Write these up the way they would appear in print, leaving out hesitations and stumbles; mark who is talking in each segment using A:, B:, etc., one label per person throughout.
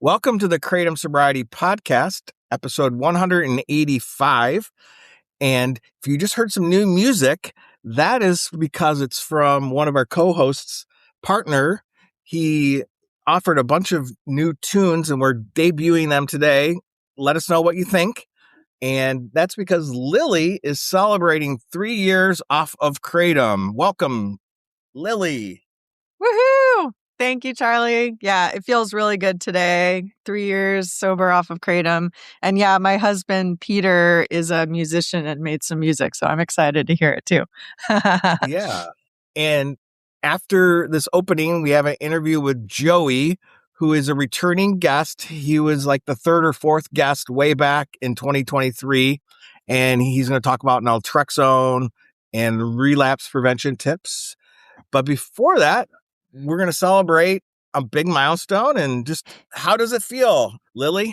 A: Welcome to the Kratom Sobriety Podcast, episode 185. And if you just heard some new music, that is because it's from one of our co-hosts' partner. He offered a bunch of new tunes and we're debuting them today. Let us know what you think. And that's because Lily is celebrating 3 years off of Kratom. Welcome, Lily.
B: Woohoo! Thank you, Charlie. Yeah, it feels really good today. 3 years sober off of Kratom. And yeah, my husband, Peter, is a musician and made some music. So I'm excited to hear it too.
A: Yeah. And after this opening, we have an interview with Joey, who is a returning guest. He was like the third or fourth guest way back in 2023. And he's going to talk about Naltrexone and relapse prevention tips. But before that, we're going to celebrate a big milestone. And just how does it feel, Lily?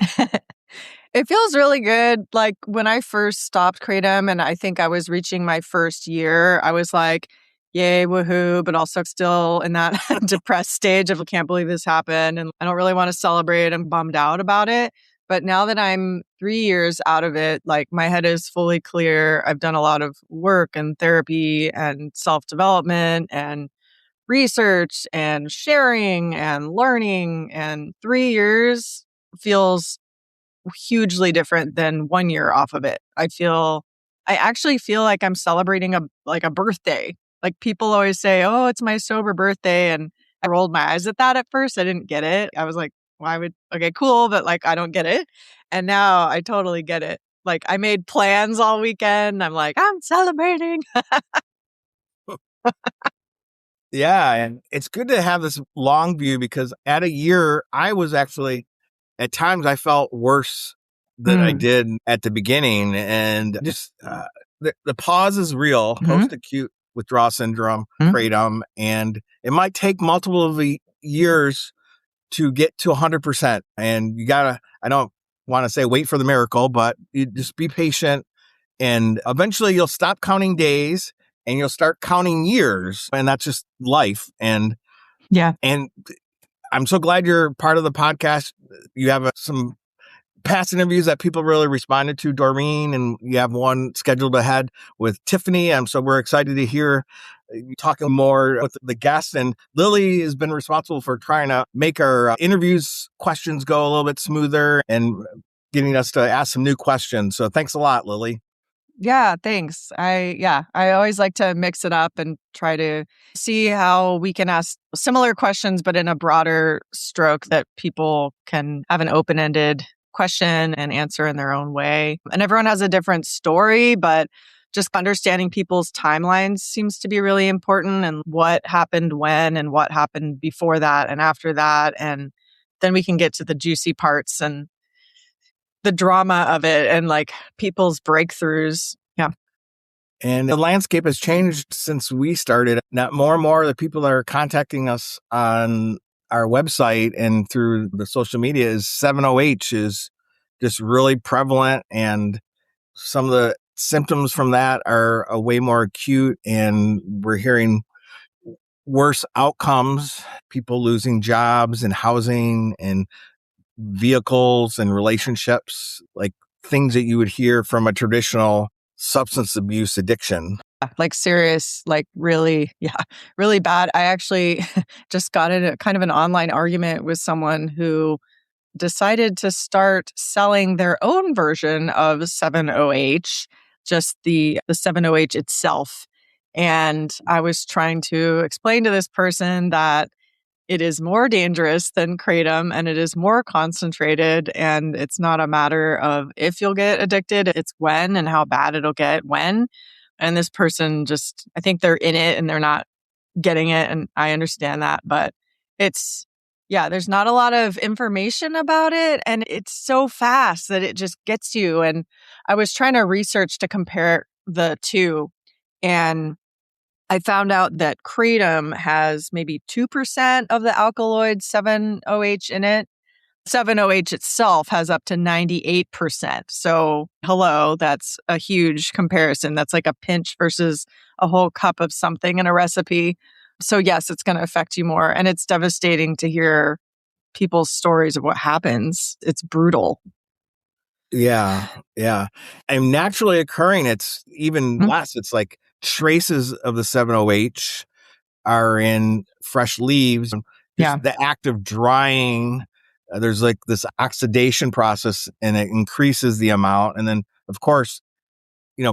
B: It feels really good. Like when I first stopped Kratom and I think I was reaching my first year, I was like, yay, woohoo, but also still in that depressed stage of I can't believe this happened. And I don't really want to celebrate. I'm bummed out about it. But now that I'm 3 years out of it, like my head is fully clear. I've done a lot of work and therapy and self-development and research and sharing and learning. And 3 years feels hugely different than 1 year off of it. I actually feel like I'm celebrating a birthday. Like people always say, oh, it's my sober birthday. And I rolled my eyes at that at first. I didn't get it. I was like, okay, cool. But like, I don't get it. And now I totally get it. Like I made plans all weekend. I'm like, I'm celebrating.
A: Yeah. And it's good to have this long view because at a year, I was actually, at times I felt worse than I did at the beginning. And just the pause is real, post-acute withdrawal syndrome, Kratom. And it might take multiple of the years to get to 100%. And you gotta, I don't want to say wait for the miracle, but you just be patient. And eventually you'll stop counting days and you'll start counting years. And that's just life. And
B: Yeah.
A: And I'm so glad you're part of the podcast. You have some past interviews that people really responded to, Doreen, and you have one scheduled ahead with Tiffany. So we're excited to hear you talking more with the guests. And Lily has been responsible for trying to make our interviews questions go a little bit smoother and getting us to ask some new questions. So thanks a lot, Lily.
B: Yeah, thanks. I always like to mix it up and try to see how we can ask similar questions, but in a broader stroke that people can have an open-ended question and answer in their own way. And everyone has a different story, but just understanding people's timelines seems to be really important and what happened when and what happened before that and after that. And then we can get to the juicy parts and the drama of it and like people's breakthroughs. Yeah.
A: And the landscape has changed since we started. Now, more and more of the people that are contacting us on our website and through the social media is 7OH is just really prevalent. And some of the symptoms from that are way more acute. And we're hearing worse outcomes, people losing jobs and housing and vehicles and relationships, like things that you would hear from a traditional substance abuse addiction.
B: Like serious, like really bad. I actually just got in a kind of an online argument with someone who decided to start selling their own version of 7OH, just the 7OH itself. And I was trying to explain to this person that it is more dangerous than Kratom and it is more concentrated. And it's not a matter of if you'll get addicted, it's when and how bad it'll get when. And this person just, I think they're in it and they're not getting it. And I understand that. But there's not a lot of information about it. And it's so fast that it just gets you. And I was trying to research to compare the two. And I found out that Kratom has maybe 2% of the alkaloid 7OH in it. 7OH itself has up to 98%. So, hello, that's a huge comparison. That's like a pinch versus a whole cup of something in a recipe. So, yes, it's going to affect you more. And it's devastating to hear people's stories of what happens. It's brutal.
A: Yeah. Yeah. And naturally occurring, it's even
B: Mm,
A: less. It's like traces of the 7-OH are in fresh leaves.
B: yeah.
A: Just the act of drying, there's like this oxidation process and it increases the amount. And then, of course,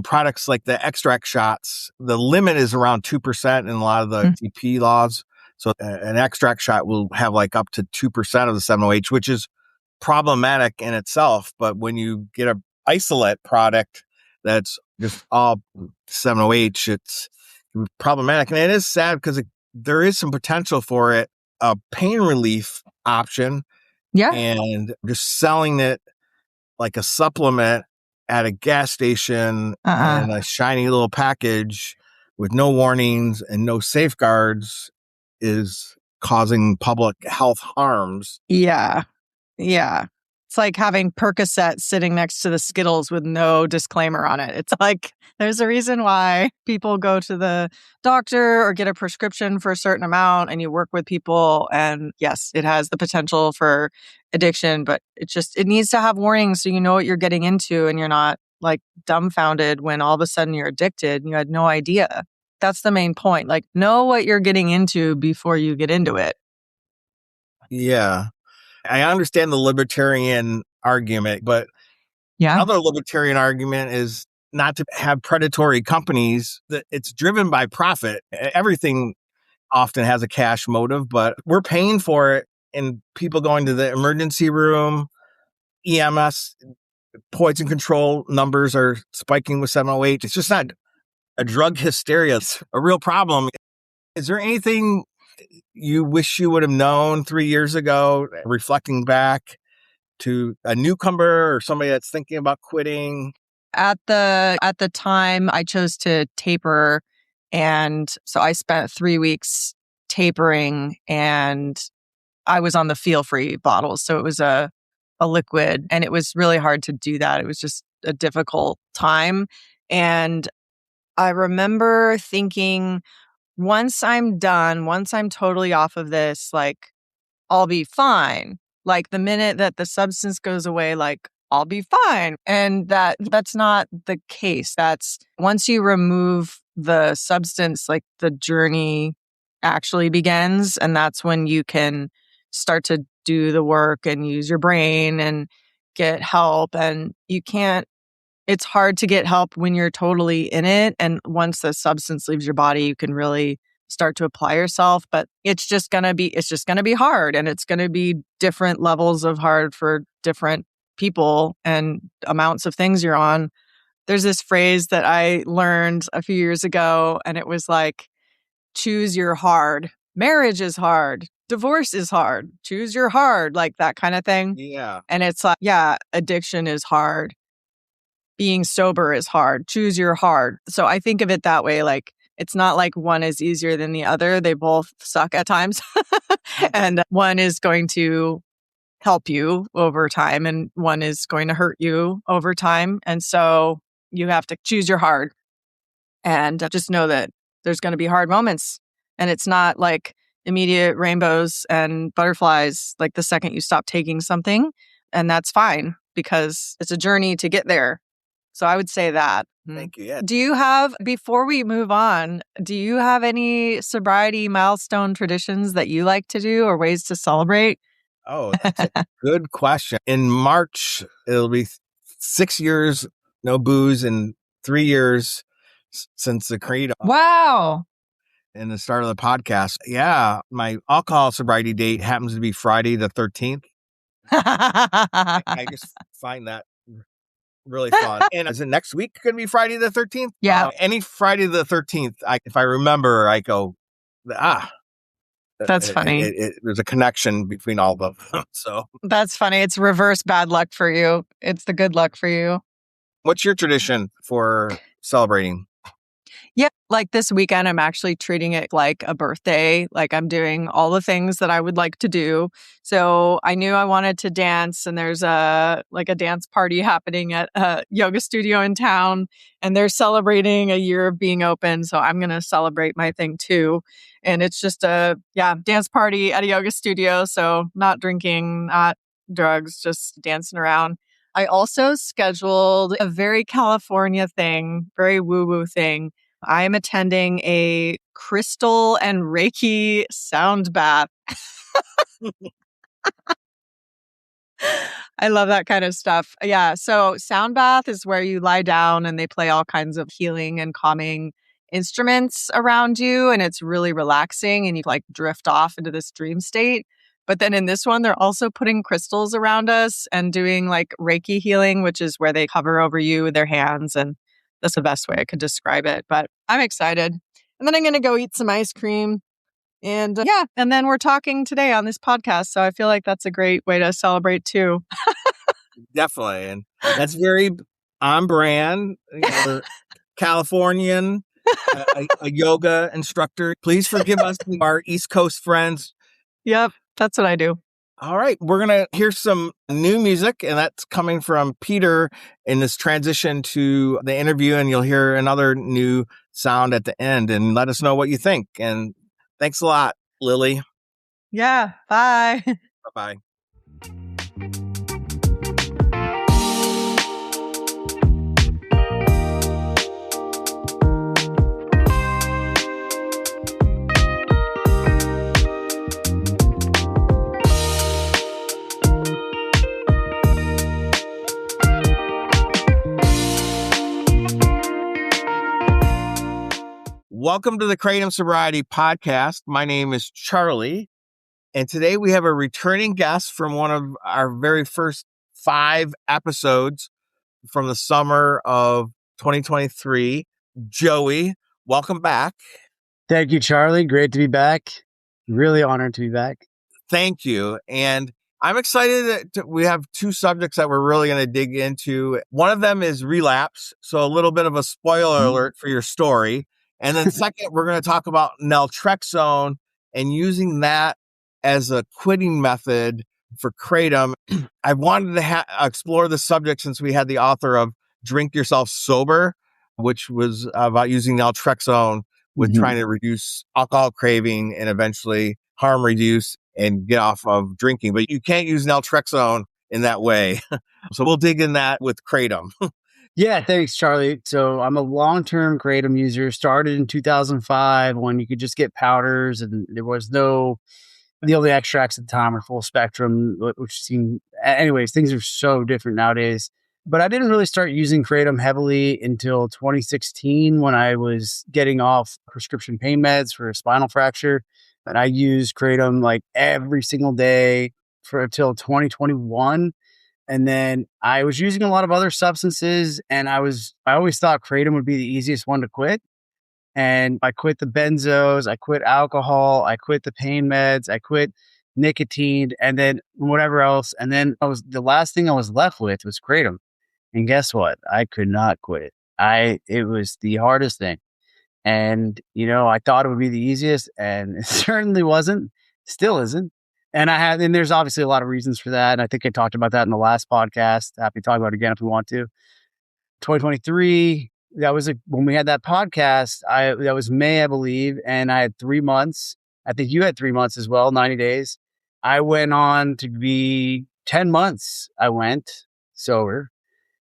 A: products like the extract shots, the limit is around 2% in a lot of the
B: Mm,
A: TP laws. So an extract shot will have like up to 2% of the 7-OH, which is problematic in itself. But when you get a isolate product that's just all 7-OH, it's problematic. And it is sad because there is some potential for it, a pain relief option,
B: yeah.
A: and just selling it like a supplement at a gas station
B: Uh-uh.
A: in a shiny little package with no warnings and no safeguards is causing public health harms.
B: Yeah. Yeah. It's like having Percocet sitting next to the Skittles with no disclaimer on it. It's like there's a reason why people go to the doctor or get a prescription for a certain amount and you work with people. And yes, it has the potential for addiction, but it needs to have warnings so you know what you're getting into and you're not like dumbfounded when all of a sudden you're addicted and you had no idea. That's the main point. Like, know what you're getting into before you get into it.
A: Yeah. I understand the libertarian argument, but
B: Yeah.
A: another libertarian argument is not to have predatory companies that it's driven by profit. Everything often has a cash motive, but we're paying for it and people going to the emergency room, EMS, poison control numbers are spiking with 708. It's just not a drug hysteria. It's a real problem. Is there anything you wish you would have known 3 years ago, reflecting back to a newcomer or somebody that's thinking about quitting?
B: At the time I chose to taper, and so I spent 3 weeks tapering, and I was on the feel-free bottles, so it was a liquid, and it was really hard to do that. It was just a difficult time, and I remember thinking, once I'm done, once I'm totally off of this, like, I'll be fine. Like the minute that the substance goes away, like I'll be fine. And that's not the case. That's once you remove the substance, like the journey actually begins. And that's when you can start to do the work and use your brain and get help. And you can't, it's hard to get help when you're totally in it. And once the substance leaves your body, you can really start to apply yourself. But it's just gonna be hard. And it's gonna be different levels of hard for different people and amounts of things you're on. There's this phrase that I learned a few years ago, and it was like, choose your hard. Marriage is hard. Divorce is hard. Choose your hard, like that kind of thing.
A: Yeah.
B: And it's like, yeah, addiction is hard. Being sober is hard. Choose your hard. So I think of it that way. Like, it's not like one is easier than the other. They both suck at times. And one is going to help you over time, and one is going to hurt you over time. And so you have to choose your hard and just know that there's going to be hard moments. And it's not like immediate rainbows and butterflies like the second you stop taking something. And that's fine because it's a journey to get there. So I would say that.
A: Thank you. Yeah.
B: Do you have, before we move on, do you have any sobriety milestone traditions that you like to do or ways to celebrate?
A: Oh, that's a good question. In March, it'll be 6 years, no booze, and 3 years since the Kratom
B: Wow.
A: and the start of the podcast. Yeah. My alcohol sobriety date happens to be Friday the 13th. I just find that really fun. And is it next week going to be Friday the 13th?
B: Yeah.
A: Any Friday the 13th, if I remember, I go,
B: That's funny.
A: there's a connection between all of them. So
B: That's funny. It's reverse bad luck for you. It's the good luck for you.
A: what's your tradition for celebrating?
B: Yeah, like this weekend, I'm actually treating it like a birthday. Like I'm doing all the things that I would like to do. So I knew I wanted to dance, and there's a dance party happening at a yoga studio in town, and they're celebrating a year of being open. So I'm gonna celebrate my thing too. And it's just a dance party at a yoga studio. So not drinking, not drugs, just dancing around. I also scheduled a very California thing, very woo-woo thing. I am attending a crystal and Reiki sound bath. I love that kind of stuff. Yeah. So, sound bath is where you lie down and they play all kinds of healing and calming instruments around you. And it's really relaxing and you like drift off into this dream state. But then in this one, they're also putting crystals around us and doing like Reiki healing, which is where they hover over you with their hands. And that's the best way I could describe it. But I'm excited. And then I'm going to go eat some ice cream. And and then we're talking today on this podcast. So I feel like that's a great way to celebrate too.
A: Definitely. And that's very on brand. We're Californian, a yoga instructor. Please forgive us, our East Coast friends.
B: Yep, that's what I do.
A: All right, we're going to hear some new music, and that's coming from Peter in this transition to the interview, and you'll hear another new sound at the end, and let us know what you think. And thanks a lot, Lily.
B: Yeah, bye.
A: Bye-bye. Welcome to the Kratom Sobriety Podcast. My name is Charlie, and today we have a returning guest from one of our very first 5 episodes from the summer of 2023. Joey, welcome back.
C: Thank you, Charlie. Great to be back. Really honored to be back.
A: Thank you. And I'm excited that we have 2 subjects that we're really going to dig into. One of them is relapse, so a little bit of a spoiler alert for your story. And then second, we're going to talk about naltrexone and using that as a quitting method for Kratom. I wanted to explore the subject since we had the author of Drink Yourself Sober, which was about using naltrexone with trying to reduce alcohol craving and eventually harm reduce and get off of drinking. But you can't use naltrexone in that way. So we'll dig in that with Kratom.
C: Yeah, thanks, Charlie. So I'm a long-term Kratom user. Started in 2005 when you could just get powders and there was the only extracts at the time were full spectrum, which seemed, anyways, things are so different nowadays. But I didn't really start using Kratom heavily until 2016 when I was getting off prescription pain meds for a spinal fracture. And I used Kratom like every single day for until 2021. And then I was using a lot of other substances and I always thought Kratom would be the easiest one to quit. And I quit the benzos, I quit alcohol, I quit the pain meds, I quit nicotine, and then whatever else. And then the last thing I was left with was Kratom. And guess what? I could not quit. It was the hardest thing. And, I thought it would be the easiest and it certainly wasn't, still isn't. And there's obviously a lot of reasons for that. And I think I talked about that in the last podcast. Happy to talk about it again if we want to. 2023, when we had that podcast, that was May, I believe. And I had 3 months. I think you had 3 months as well, 90 days. I went on to be 10 months. I went sober.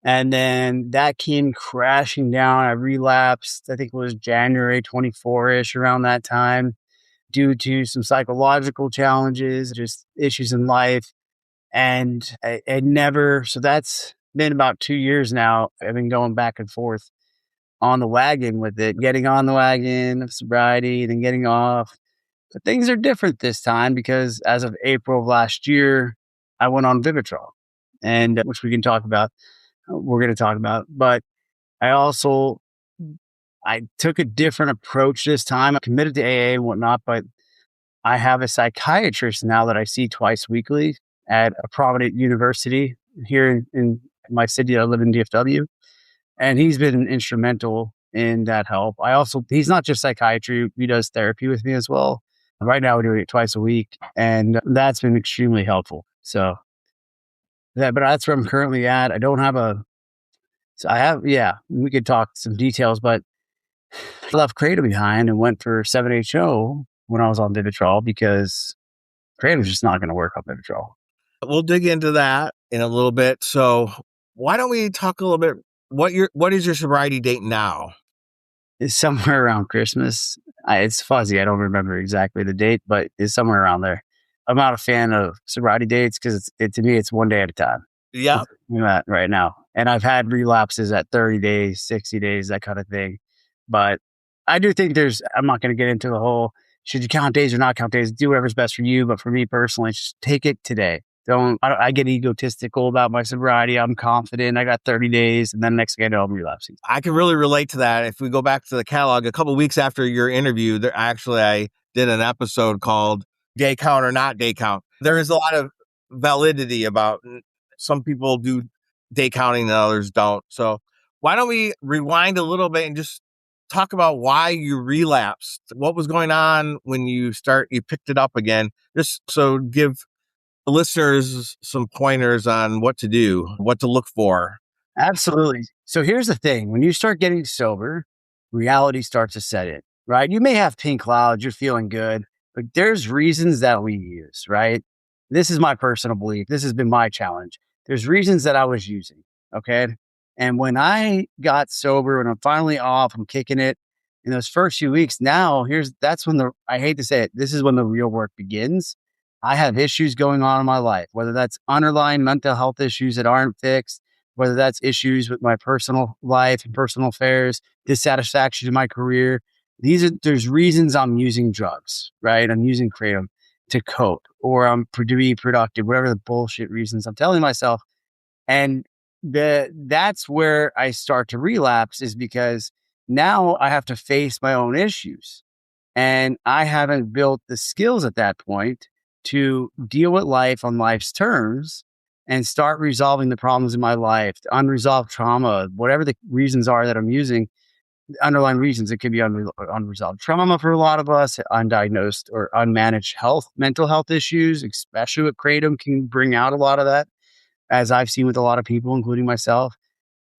C: And then that came crashing down. I relapsed, I think it was January 24-ish around that time due to some psychological challenges, just issues in life. And I never, so that's been about 2 years now. I've been going back and forth on the wagon with it, getting on the wagon of sobriety, then getting off. But things are different this time because as of April of last year, I went on Vivitrol, and which we can talk about. We're going to talk about, but I took a different approach this time. I committed to AA and whatnot, but I have a psychiatrist now that I see twice weekly at a prominent university here in my city. I live in DFW, and he's been instrumental in that help. He's not just psychiatry, he does therapy with me as well. Right now, we're doing it twice a week, and that's been extremely helpful. So, but that's where I'm currently at. I don't have yeah, we could talk some details, but I left Kratom behind and went for 7-HO when I was on Vivitrol because Kratom's just not going to work on Vivitrol.
A: We'll dig into that in a little bit. So why don't we talk a little bit? What is your sobriety date now?
C: It's somewhere around Christmas. It's fuzzy. I don't remember exactly the date, but it's somewhere around there. I'm not a fan of sobriety dates because to me, it's one day at a time.
A: Yeah.
C: Right now. And I've had relapses at 30 days, 60 days, that kind of thing. But I do think I'm not going to get into the whole, should you count days or not count days? Do whatever's best for you. But for me personally, just take it today. I get egotistical about my sobriety. I'm confident. I got 30 days. And then next thing I know, I'm relapsing.
A: I can really relate to that. If we go back to the catalog, a couple of weeks after your interview, I did an episode called Day Count or Not Day Count. There is a lot of validity about some people do day counting and others don't. So why don't we rewind a little bit and just talk about why you relapsed? What was going on when you picked it up again? Just so give listeners some pointers on what to do, what to look for.
C: Absolutely. So here's the thing. When you start getting sober, reality starts to set in, right? You may have pink clouds, you're feeling good, but there's reasons that we use, right? This is my personal belief. This has been my challenge. There's reasons that I was using, okay? And when I got sober, when I'm finally off, I'm kicking it in those first few weeks. That's when I hate to say it, this is when the real work begins. I have issues going on in my life, whether that's underlying mental health issues that aren't fixed, whether that's issues with my personal life and personal affairs, dissatisfaction in my career. There's reasons I'm using drugs, right? I'm using Kratom to cope, or to be productive, whatever the bullshit reasons I'm telling myself. And that's where I start to relapse, is because now I have to face my own issues. And I haven't built the skills at that point to deal with life on life's terms and start resolving the problems in my life, the unresolved trauma, whatever the reasons are that I'm using, underlying reasons. It could be unresolved trauma for a lot of us, undiagnosed or unmanaged mental health issues, especially with Kratom, can bring out a lot of that, as I've seen with a lot of people, including myself.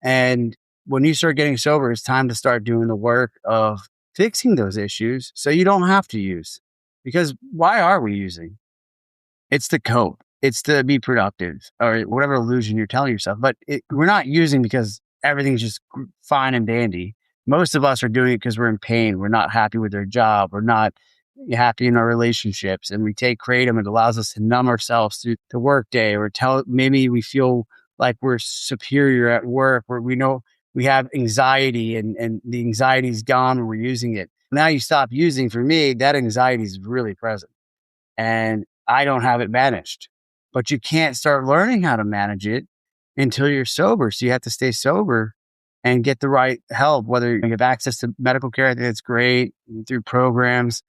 C: And when you start getting sober, it's time to start doing the work of fixing those issues so you don't have to use. Because why are we using? It's to cope. It's to be productive, or whatever illusion you're telling yourself. But we're not using because everything's just fine and dandy. Most of us are doing it because we're in pain. We're not happy with our job. We're not happy in our relationships. And we take Kratom. It allows us to numb ourselves through the work day, or maybe we feel like we're superior at work, where we know we have anxiety and the anxiety is gone when we're using it. Now you stop using. For me, that anxiety is really present and I don't have it managed. But you can't start learning how to manage it until you're sober. So you have to stay sober and get the right help, whether you have access to medical care. I think it's great through programs,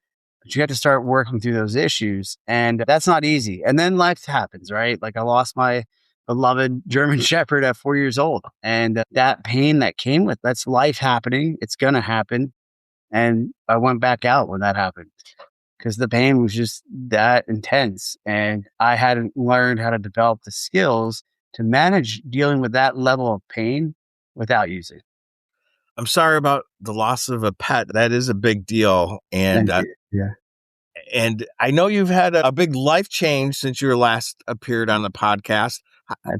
C: but you have to start working through those issues. And that's not easy. And then life happens, right? Like I lost my beloved German Shepherd at 4 years old. And that pain that came with that's life happening. It's going to happen. And I went back out when that happened, because the pain was just that intense. And I hadn't learned how to develop the skills to manage dealing with that level of pain without using.
A: I'm sorry about the loss of a pet. That is a big deal. And
C: Yeah.
A: And I know you've had a big life change since you last appeared on the podcast.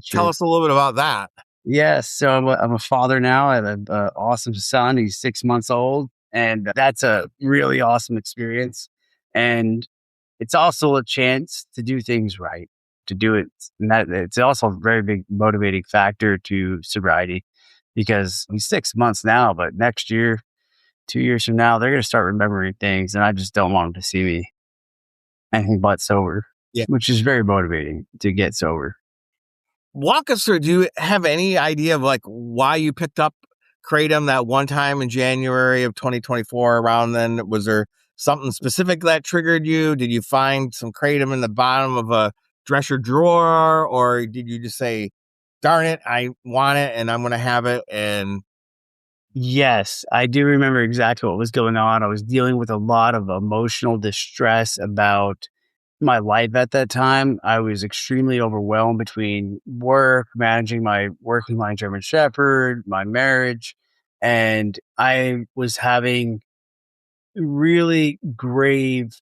A: Tell us a little bit about that.
C: Yes. So I'm a father now. I have an awesome son. He's 6 months old. And that's a really awesome experience. And it's also a chance to do things right, to do it. And it's also a very big motivating factor to sobriety, because he's 6 months now, but next year, 2 years from now, they're going to start remembering things. And I just don't want them to see me anything but sober, which is very motivating to get sober.
A: Walk us through. Do you have any idea of like why you picked up Kratom that one time in January of 2024 around then? Was there something specific that triggered you? Did you find some Kratom in the bottom of a dresser drawer, or did you just say, darn it, I want it and I'm going to have it? And
C: Yes, I do remember exactly what was going on. I was dealing with a lot of emotional distress about my life at that time. I was extremely overwhelmed between work, managing my working my German Shepherd, my marriage, and I was having really grave.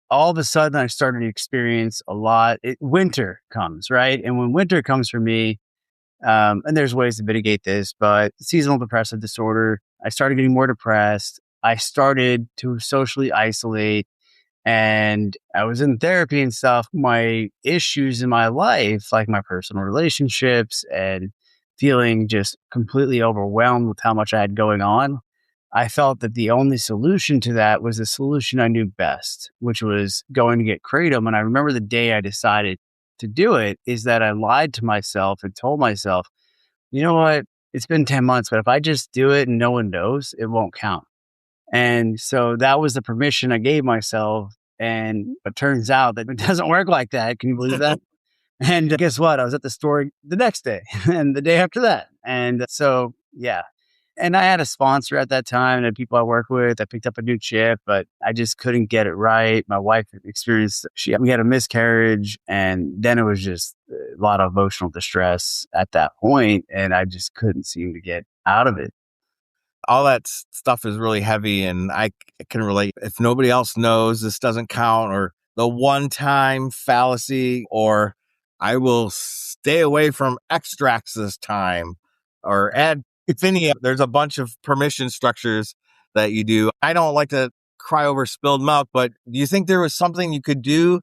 C: All of a sudden, I started to experience a lot. Winter comes, right? And when winter comes for me, and there's ways to mitigate this, but seasonal depressive disorder, I started getting more depressed. I started to socially isolate, and I was in therapy and stuff. My issues in my life, like my personal relationships and feeling just completely overwhelmed with how much I had going on, I felt that the only solution to that was the solution I knew best, which was going to get Kratom. And I remember the day I decided to do it is that I lied to myself and told myself, you know what? It's been 10 months, but if I just do it and no one knows, it won't count. And so that was the permission I gave myself. And it turns out that it doesn't work like that. Can you believe that? And guess what? I was at the store the next day and the day after that. And so, yeah. And I had a sponsor at that time and people I work with. I picked up a new chip, but I just couldn't get it right. My wife experienced, we had a miscarriage, and then it was just a lot of emotional distress at that point, and I just couldn't seem to get out of it.
A: All that stuff is really heavy, and can relate. If nobody else knows, this doesn't count, or the one-time fallacy, or I will stay away from extracts this time, or add, if any, there's a bunch of permission structures that you do. I don't like to cry over spilled milk, but do you think there was something you could do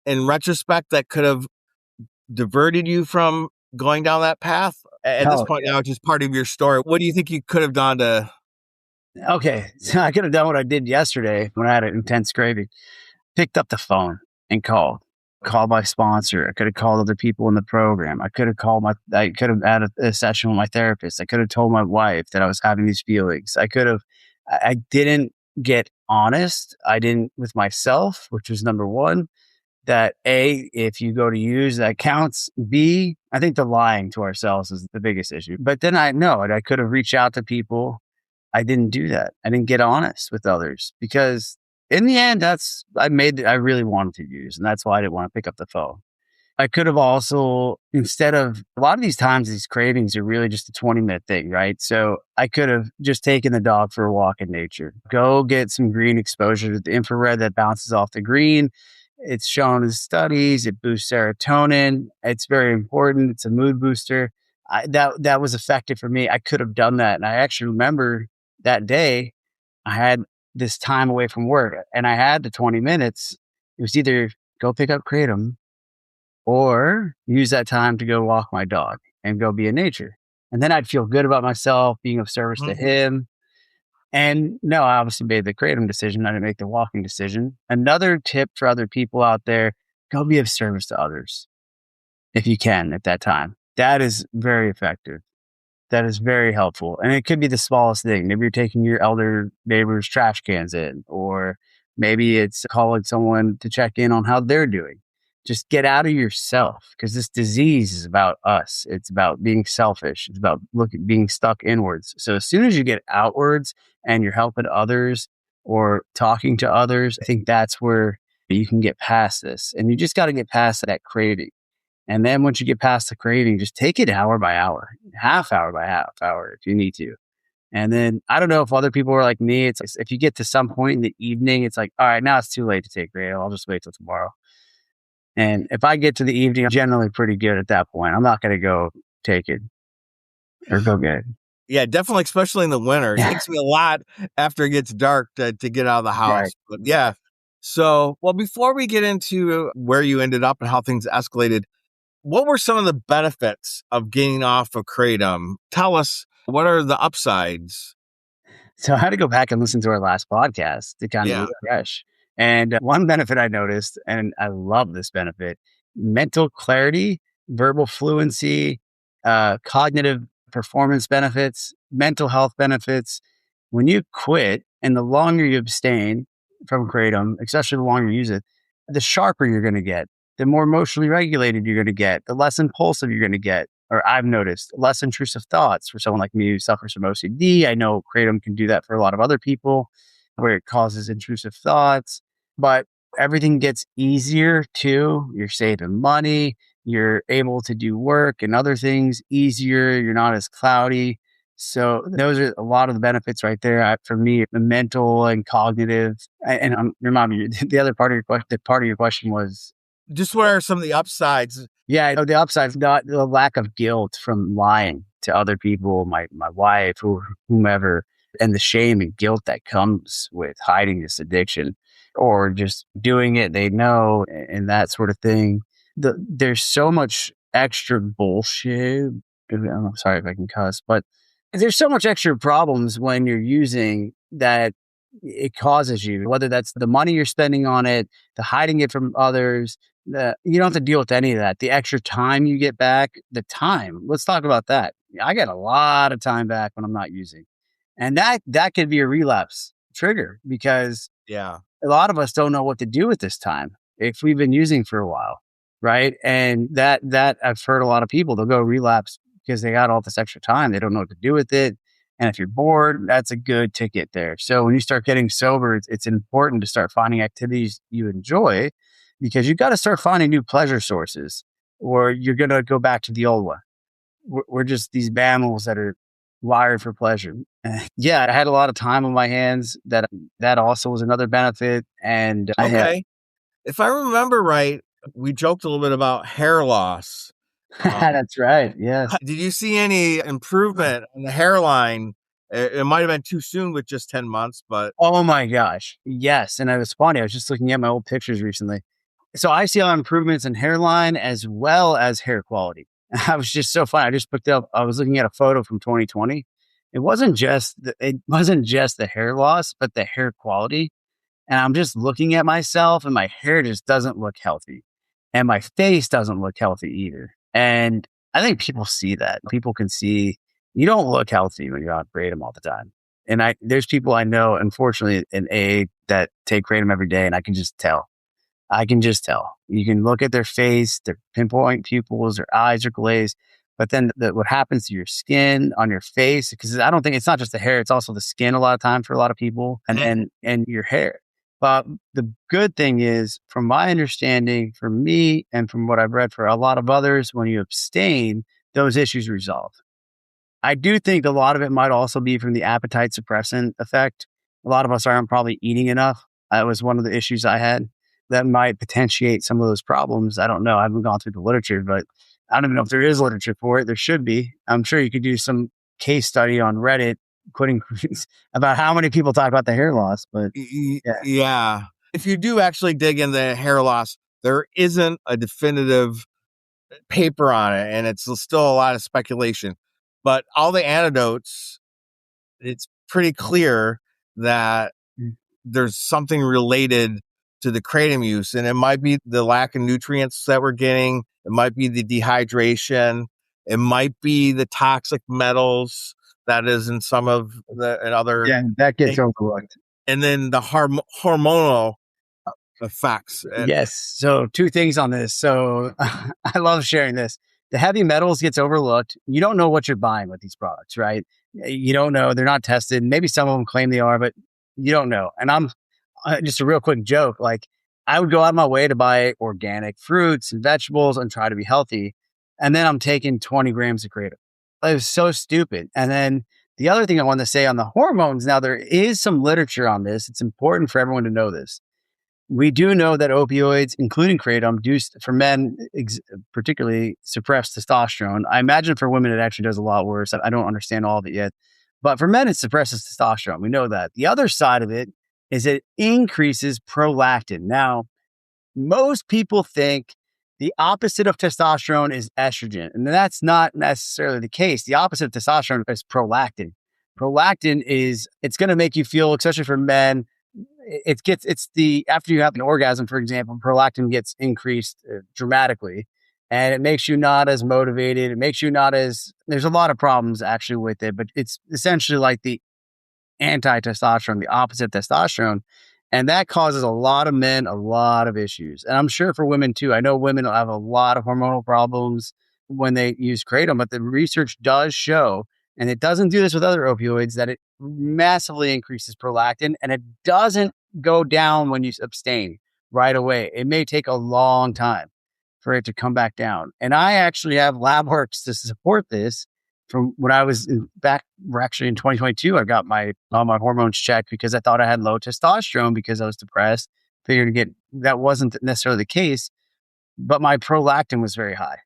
A: in retrospect that could have diverted you from going down that path? At this
C: Oh,
A: point now, it's just part of your story. What do you think you could have done to?
C: okay. So I could have done what I did yesterday when I had an intense craving. Picked up the phone and called my sponsor. I could have called other people in the program. I could have had a session with my therapist. I could have told my wife that I was having these feelings. I didn't get honest. I didn't with myself, which was number one. That A, if you go to use, that counts. B, I think the lying to ourselves is the biggest issue. But then I know it. I could have reached out to people. I didn't do that. I didn't get honest with others because in the end, I really wanted to use. And that's why I didn't want to pick up the phone. I could have also, instead of a lot of these times, these cravings are really just a 20-minute thing, right? So I could have just taken the dog for a walk in nature, go get some green exposure to the infrared that bounces off the green. It's shown in studies, it boosts serotonin. It's very important. It's a mood booster. That was effective for me. I could have done that. And I actually remember that day I had this time away from work and I had the 20 minutes. It was either go pick up Kratom or use that time to go walk my dog and go be in nature. And then I'd feel good about myself, being of service to
A: Mhm.
C: him. And no, I obviously made the Kratom decision. I didn't make the walking decision. Another tip for other people out there, go be of service to others if you can at that time. That is very effective. That is very helpful. And it could be the smallest thing. Maybe you're taking your elder neighbor's trash cans in, or maybe it's calling someone to check in on how they're doing. Just get out of yourself because this disease is about us. It's about being selfish. It's about being stuck inwards. So as soon as you get outwards and you're helping others or talking to others, I think that's where you can get past this. And you just got to get past that craving. And then once you get past the craving, just take it hour by hour, half hour by half hour if you need to. And then I don't know if other people are like me. It's like if you get to some point in the evening, it's like, all right, now it's too late to take Kratom. I'll just wait till tomorrow. And if I get to the evening, I'm generally pretty good at that point. I'm not going to go take it or go get it.
A: Yeah, definitely, especially in the winter. It
C: Yeah.
A: takes me a lot after it gets dark to get out of the house.
C: Right.
A: But yeah. So, well, before we get into where you ended up and how things escalated, what were some of the benefits of getting off of Kratom? Tell us, what are the upsides?
C: So I had to go back and listen to our last podcast to kind of
A: Yeah.
C: refresh. And one benefit I noticed, and I love this benefit, mental clarity, verbal fluency, cognitive performance benefits, mental health benefits. When you quit and the longer you abstain from Kratom, especially the longer you use it, the sharper you're going to get, the more emotionally regulated you're going to get, the less impulsive you're going to get. or I've noticed less intrusive thoughts for someone like me who suffers from OCD. I know Kratom can do that for a lot of other people where it causes intrusive thoughts, but everything gets easier too. You're saving money. You're able to do work and other things easier. You're not as cloudy. So those are a lot of the benefits right there for me, the mental and cognitive. And remind me, the other part of your question, the part of your question was,
A: Just what are some of the upsides?
C: yeah, the upside's not the lack of guilt from lying to other people, my wife or whomever, and the shame and guilt that comes with hiding this addiction or just doing it they know and that sort of thing. There's so much extra bullshit. I'm sorry if I can cuss, but there's so much extra problems when you're using that it causes you, whether that's the money you're spending on it, the hiding it from others, you don't have to deal with any of that. The extra time you get back, the time. Let's talk about that. I get a lot of time back when I'm not using, and that could be a relapse trigger because
A: Yeah.
C: a lot of us don't know what to do with this time if we've been using for a while, right? And that I've heard a lot of people, they'll go relapse because they got all this extra time. They don't know what to do with it. And if you're bored, that's a good ticket there. So when you start getting sober, it's important to start finding activities you enjoy because you got to start finding new pleasure sources or you're going to go back to the old one. We're just these mammals that are wired for pleasure. Yeah, I had a lot of time on my hands. That also was another benefit. And I had
A: Okay. If I remember right, we joked a little bit about hair loss.
C: that's right. Yes.
A: Did you see any improvement in the hairline? It might have been too soon with just 10 months, but
C: Oh my gosh. Yes. And it was funny. I was just looking at my old pictures recently. So I see a lot of improvements in hairline as well as hair quality. I was just so funny. I just picked up, I was looking at a photo from 2020. It wasn't just the hair loss, but the hair quality. And I'm just looking at myself and my hair just doesn't look healthy. And my face doesn't look healthy either. And I think people see that. People can see you don't look healthy when you're on Kratom all the time. And there's people I know, unfortunately, in AA that take Kratom every day, and I can just tell. I can just tell. You can look at their face, their pinpoint pupils, their eyes are glazed. But then what happens to your skin on your face, because I don't think it's not just the hair, it's also the skin a lot of time for a lot of people and your hair. But the good thing is, from my understanding, for me and from what I've read for a lot of others, when you abstain, those issues resolve. I do think a lot of it might also be from the appetite suppressant effect. A lot of us aren't probably eating enough. That was one of the issues I had that might potentiate some of those problems. I don't know. I haven't gone through the literature, but I don't even know if there is literature for it. There should be. I'm sure you could do some case study on Reddit, quitting about how many people talk about the hair loss. But yeah,
A: yeah. If you do actually dig into hair loss, there isn't a definitive paper on it, and it's still a lot of speculation. But all the antidotes, it's pretty clear that
C: Mm.
A: there's something related to the kratom use, and it might be the lack of nutrients that we're getting. It might be the dehydration. It might be the toxic metals that is in some of the and other
C: yeah, that gets
A: things.
C: overlooked.
A: And then the hormonal effects.
C: Yes. So two things on this. So I love sharing this. The heavy metals gets overlooked. You don't know what you're buying with these products, right? You don't know. They're not tested. Maybe some of them claim they are, but you don't know. And I'm just a real quick joke. Like I would go out of my way to buy organic fruits and vegetables and try to be healthy. And then I'm taking 20 grams of kratom. It was so stupid. And then the other thing I want to say on the hormones, now there is some literature on this. It's important for everyone to know this. We do know that opioids, including kratom, do for men particularly suppress testosterone. I imagine for women it actually does a lot worse. I don't understand all of it yet, but for men it suppresses testosterone. We know that. The other side of it is it increases prolactin. Now, most people think the opposite of testosterone is estrogen, and that's not necessarily the case. The opposite of testosterone is prolactin. Prolactin is it's going to make you feel, especially for men, after you have an orgasm, for example, prolactin gets increased dramatically, and it makes you not as motivated. It makes you not as there's a lot of problems actually with it, but it's essentially like the anti-testosterone, the opposite of testosterone. And that causes a lot of men a lot of issues. And I'm sure for women too. I know women have a lot of hormonal problems. when they use Kratom, but the research does show, and it doesn't do this with other opioids, that it massively increases prolactin, and it doesn't go down when you abstain right away. It may take a long time for it to come back down. And I actually have lab works to support this. From when I was back, actually in 2022, I got all my hormones checked because I thought I had low testosterone because I was depressed. Figured that wasn't necessarily the case, but my prolactin was very high.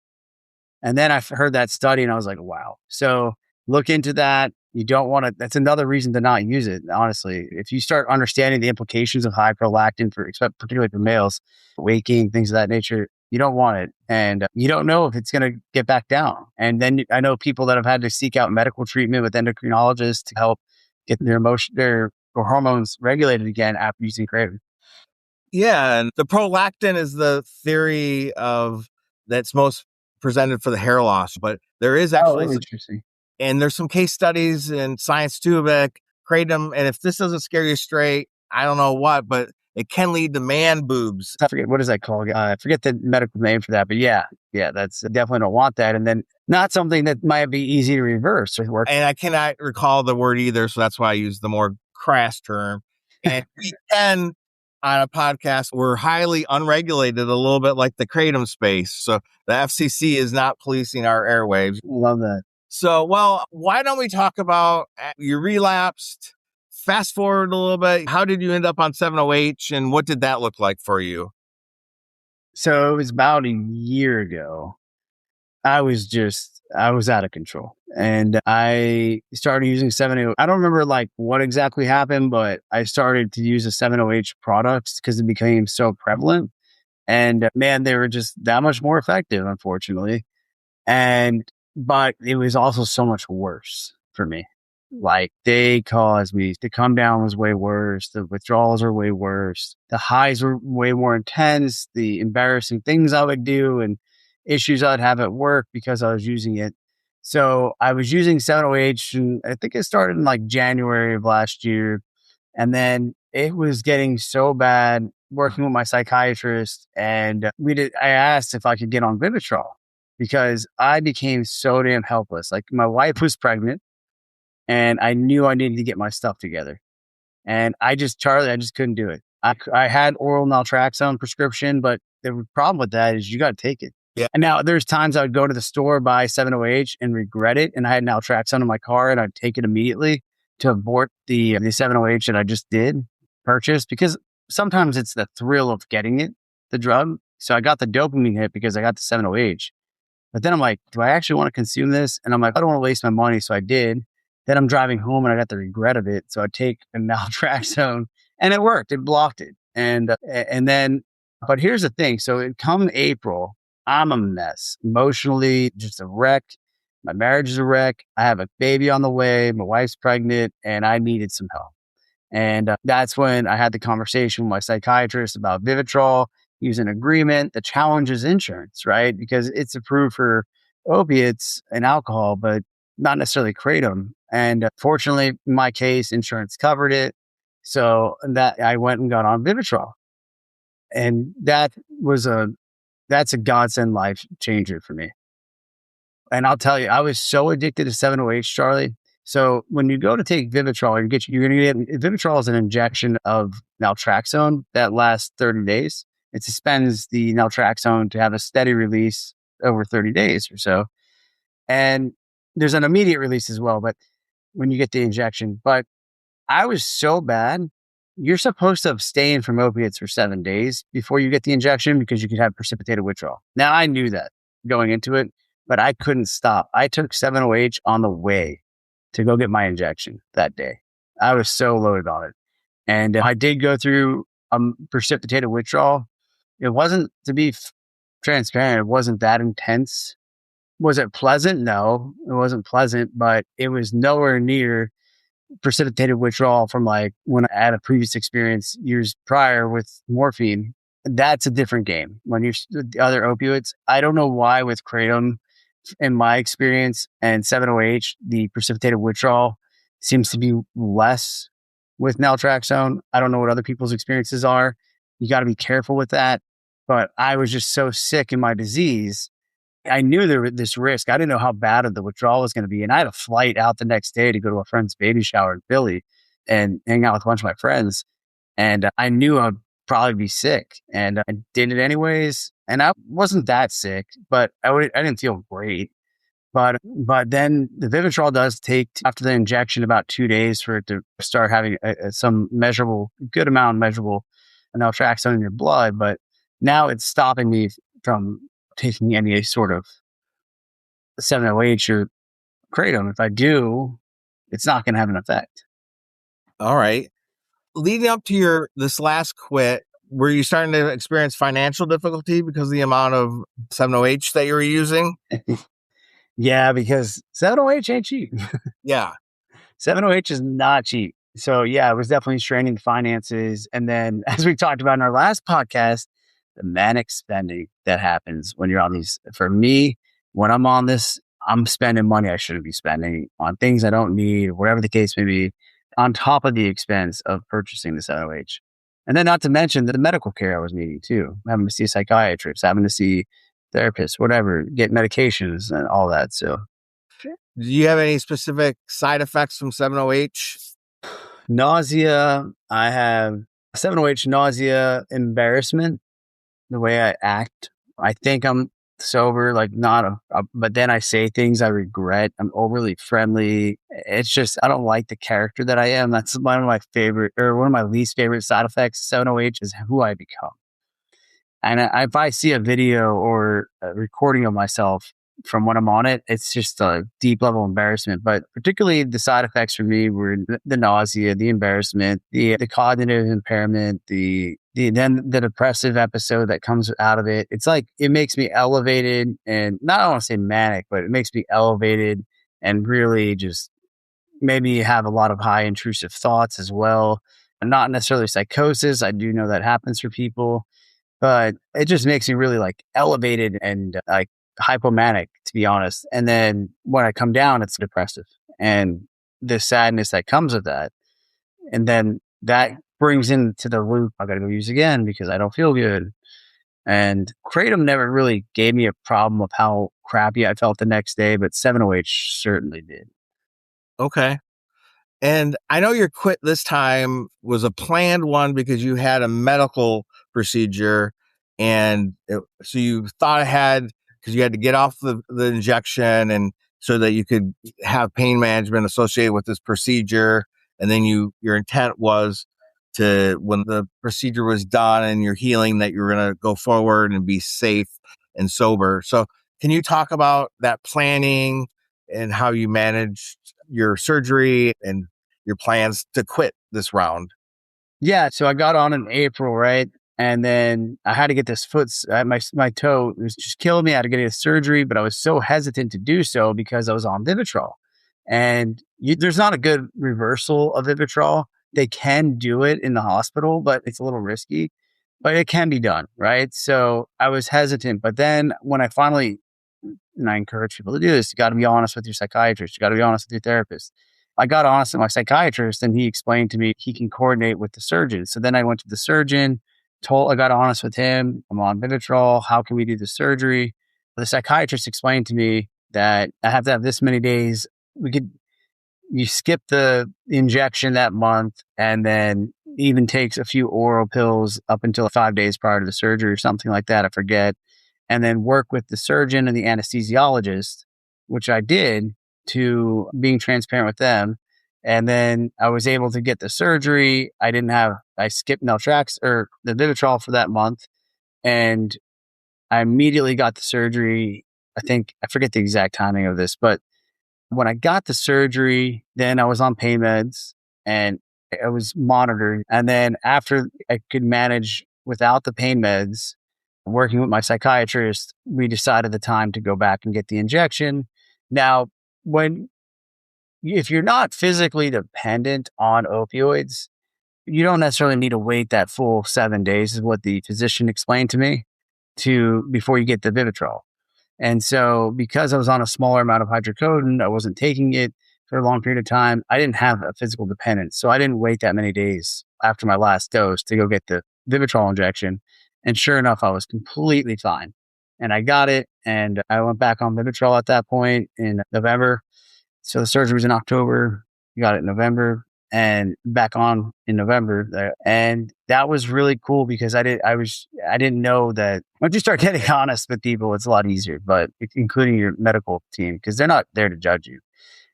C: And then I heard that study and I was like, wow. So look into that. You don't want to, that's another reason to not use it. Honestly, if you start understanding the implications of high prolactin particularly for males, waking, things of that nature, you don't want it. And you don't know if it's going to get back down. And then I know people that have had to seek out medical treatment with endocrinologists to help get their hormones regulated again after using Kratom.
A: Yeah, and the prolactin is the theory of that's most presented for the hair loss, but there is actually
C: Interesting.
A: and there's some case studies in science too about Kratom. And if this doesn't scare you straight, I don't know what, but it can lead to man boobs.
C: I forget, what is that called? I forget the medical name for that, but yeah, that's definitely don't want that. And then not something that might be easy to reverse or work.
A: And I cannot recall the word either, so that's why I use the more crass term. And we can, on a podcast, we're highly unregulated, a little bit like the Kratom space. So the FCC is not policing our airwaves.
C: Love that.
A: So, well, why don't we talk about you relapsed? Fast forward a little bit. How did you end up on 7-OH and what did that look like for you?
C: So it was about a year ago. I was out of control and I started using 7-OH. I don't remember like what exactly happened, but I started to use the 7-OH products because it became so prevalent. And man, they were just that much more effective, unfortunately. But it was also so much worse for me. Like they caused me, the come down was way worse. The withdrawals are way worse. The highs were way more intense. The embarrassing things I would do and issues I'd have at work because I was using it. So I was using 7-OH and I think it started in like January of last year. And then it was getting so bad working with my psychiatrist. And I asked if I could get on Vivitrol because I became so damn helpless. Like my wife was pregnant and I knew I needed to get my stuff together. And I just couldn't do it. I had oral naltrexone prescription, but the problem with that is you got to take it.
A: Yeah.
C: And now there's times I would go to the store, buy 7-OH and regret it. And I had naltrexone in my car and I'd take it immediately to abort the 7-OH that I just did purchase because sometimes it's the thrill of getting it, the drug. So I got the dopamine hit because I got the 7-OH. But then I'm like, do I actually want to consume this? And I'm like, I don't want to waste my money. So I did. Then I'm driving home and I got the regret of it. So I take a naltrexone and it worked. It blocked it. And then, but here's the thing. So come April, I'm a mess. Emotionally, just a wreck. My marriage is a wreck. I have a baby on the way. My wife's pregnant and I needed some help. And that's when I had the conversation with my psychiatrist about Vivitrol. He was in agreement. The challenge is insurance, right? Because it's approved for opiates and alcohol, but not necessarily Kratom. And fortunately, in my case, insurance covered it. So that I went and got on Vivitrol. And that's a godsend life changer for me. And I'll tell you, I was so addicted to 7-OH, Charlie. So when you go to take Vivitrol, you're going to get Vivitrol is an injection of naltrexone that lasts 30 days. It suspends the naltrexone to have a steady release over 30 days or so. And there's an immediate release as well, but when you get the injection. But I was so bad. You're supposed to abstain from opiates for 7 days before you get the injection because you could have precipitated withdrawal. Now, I knew that going into it, but I couldn't stop. I took 7-OH on the way to go get my injection that day. I was so loaded on it. And I did go through precipitated withdrawal. It wasn't, to be transparent, it wasn't that intense. Was it pleasant? No, it wasn't pleasant, but it was nowhere near precipitated withdrawal from like when I had a previous experience years prior with morphine. That's a different game. When you're the other opioids, I don't know why with Kratom, in my experience, and 7-OH, the precipitated withdrawal seems to be less with naltrexone. I don't know what other people's experiences are. You got to be careful with that. But I was just so sick in my disease. I knew there was this risk. I didn't know how bad of the withdrawal was going to be. And I had a flight out the next day to go to a friend's baby shower in Philly and hang out with a bunch of my friends. And I knew I'd probably be sick, and I did it anyways. And I wasn't that sick, but I didn't feel great. But then the Vivitrol does take after the injection about 2 days for it to start having some good amount of measurable naltrexone in your blood. But now it's stopping me from taking any sort of 7-OH or Kratom. If I do, it's not going to have an effect.
A: All right. Leading up to this last quit, were you starting to experience financial difficulty because of the amount of 7-OH that you were using?
C: Yeah, because 7-OH ain't cheap.
A: Yeah.
C: 7-OH is not cheap. So yeah, it was definitely straining the finances. And then as we talked about in our last podcast, the manic spending that happens when you're on these. For me, when I'm on this, I'm spending money I shouldn't be spending on things I don't need, whatever the case may be, on top of the expense of purchasing the 7-OH. And then not to mention the medical care I was needing too, having to see a psychiatrist, having to see therapists, whatever, get medications and all that. So
A: do you have any specific side effects from 7-OH?
C: Nausea. I have 7-OH nausea, embarrassment, the way I act. I think I'm sober, like not but then I say things I regret. I'm overly friendly. It's just, I don't like the character that I am. That's one of my least favorite side effects. 7-OH is who I become. And if I see a video or a recording of myself from when I'm on it, it's just a deep level embarrassment. But particularly the side effects for me were the nausea, the embarrassment, the cognitive impairment, then the depressive episode that comes out of it. It's like it makes me elevated, and not, I don't want to say manic, but it makes me elevated and really just maybe have a lot of high intrusive thoughts as well. And not necessarily psychosis. I do know that happens for people. But it just makes me really like elevated and like hypomanic, to be honest. And then when I come down, it's depressive and the sadness that comes with that. And then that brings into the loop, I got to go use again because I don't feel good. And Kratom never really gave me a problem of how crappy I felt the next day, but 7-OH certainly did.
A: Okay. And I know your quit this time was a planned one because you had a medical procedure, and so you thought ahead because you had to get off the injection, and so that you could have pain management associated with this procedure. And then your intent was to, when the procedure was done and you're healing, that you're going to go forward and be safe and sober. So can you talk about that planning and how you managed your surgery and your plans to quit this round?
C: Yeah. So I got on in April, right? And then I had to get this my toe was just killing me. I had to get a surgery, but I was so hesitant to do so because I was on Vivitrol. And there's not a good reversal of Vivitrol. They can do it in the hospital, but it's a little risky, but it can be done, right? So I was hesitant. But then when I finally, and I encourage people to do this, you got to be honest with your psychiatrist. You got to be honest with your therapist. I got honest with my psychiatrist and he explained to me he can coordinate with the surgeon. So then I went to the surgeon, I got honest with him. I'm on Vivitrol. How can we do the surgery? The psychiatrist explained to me that I have to have this many days. You skip the injection that month and then even takes a few oral pills up until 5 days prior to the surgery or something like that. I forget. And then work with the surgeon and the anesthesiologist, which I did, to being transparent with them. And then I was able to get the surgery. I skipped Naltrexone or the Vivitrol for that month. And I immediately got the surgery. I forget the exact timing of this, but when I got the surgery, then I was on pain meds and I was monitored. And then after I could manage without the pain meds, working with my psychiatrist, we decided the time to go back and get the injection. Now, if you're not physically dependent on opioids, you don't necessarily need to wait that full 7 days, is what the physician explained to me, before you get the Vivitrol. And so because I was on a smaller amount of hydrocodone, I wasn't taking it for a long period of time. I didn't have a physical dependence. So I didn't wait that many days after my last dose to go get the Vivitrol injection. And sure enough, I was completely fine. And I got it, and I went back on Vivitrol at that point in November. So the surgery was in October. We got it in November, and back on in November. And that was really cool because I didn't know that once you start getting honest with people, it's a lot easier, but including your medical team, because they're not there to judge you.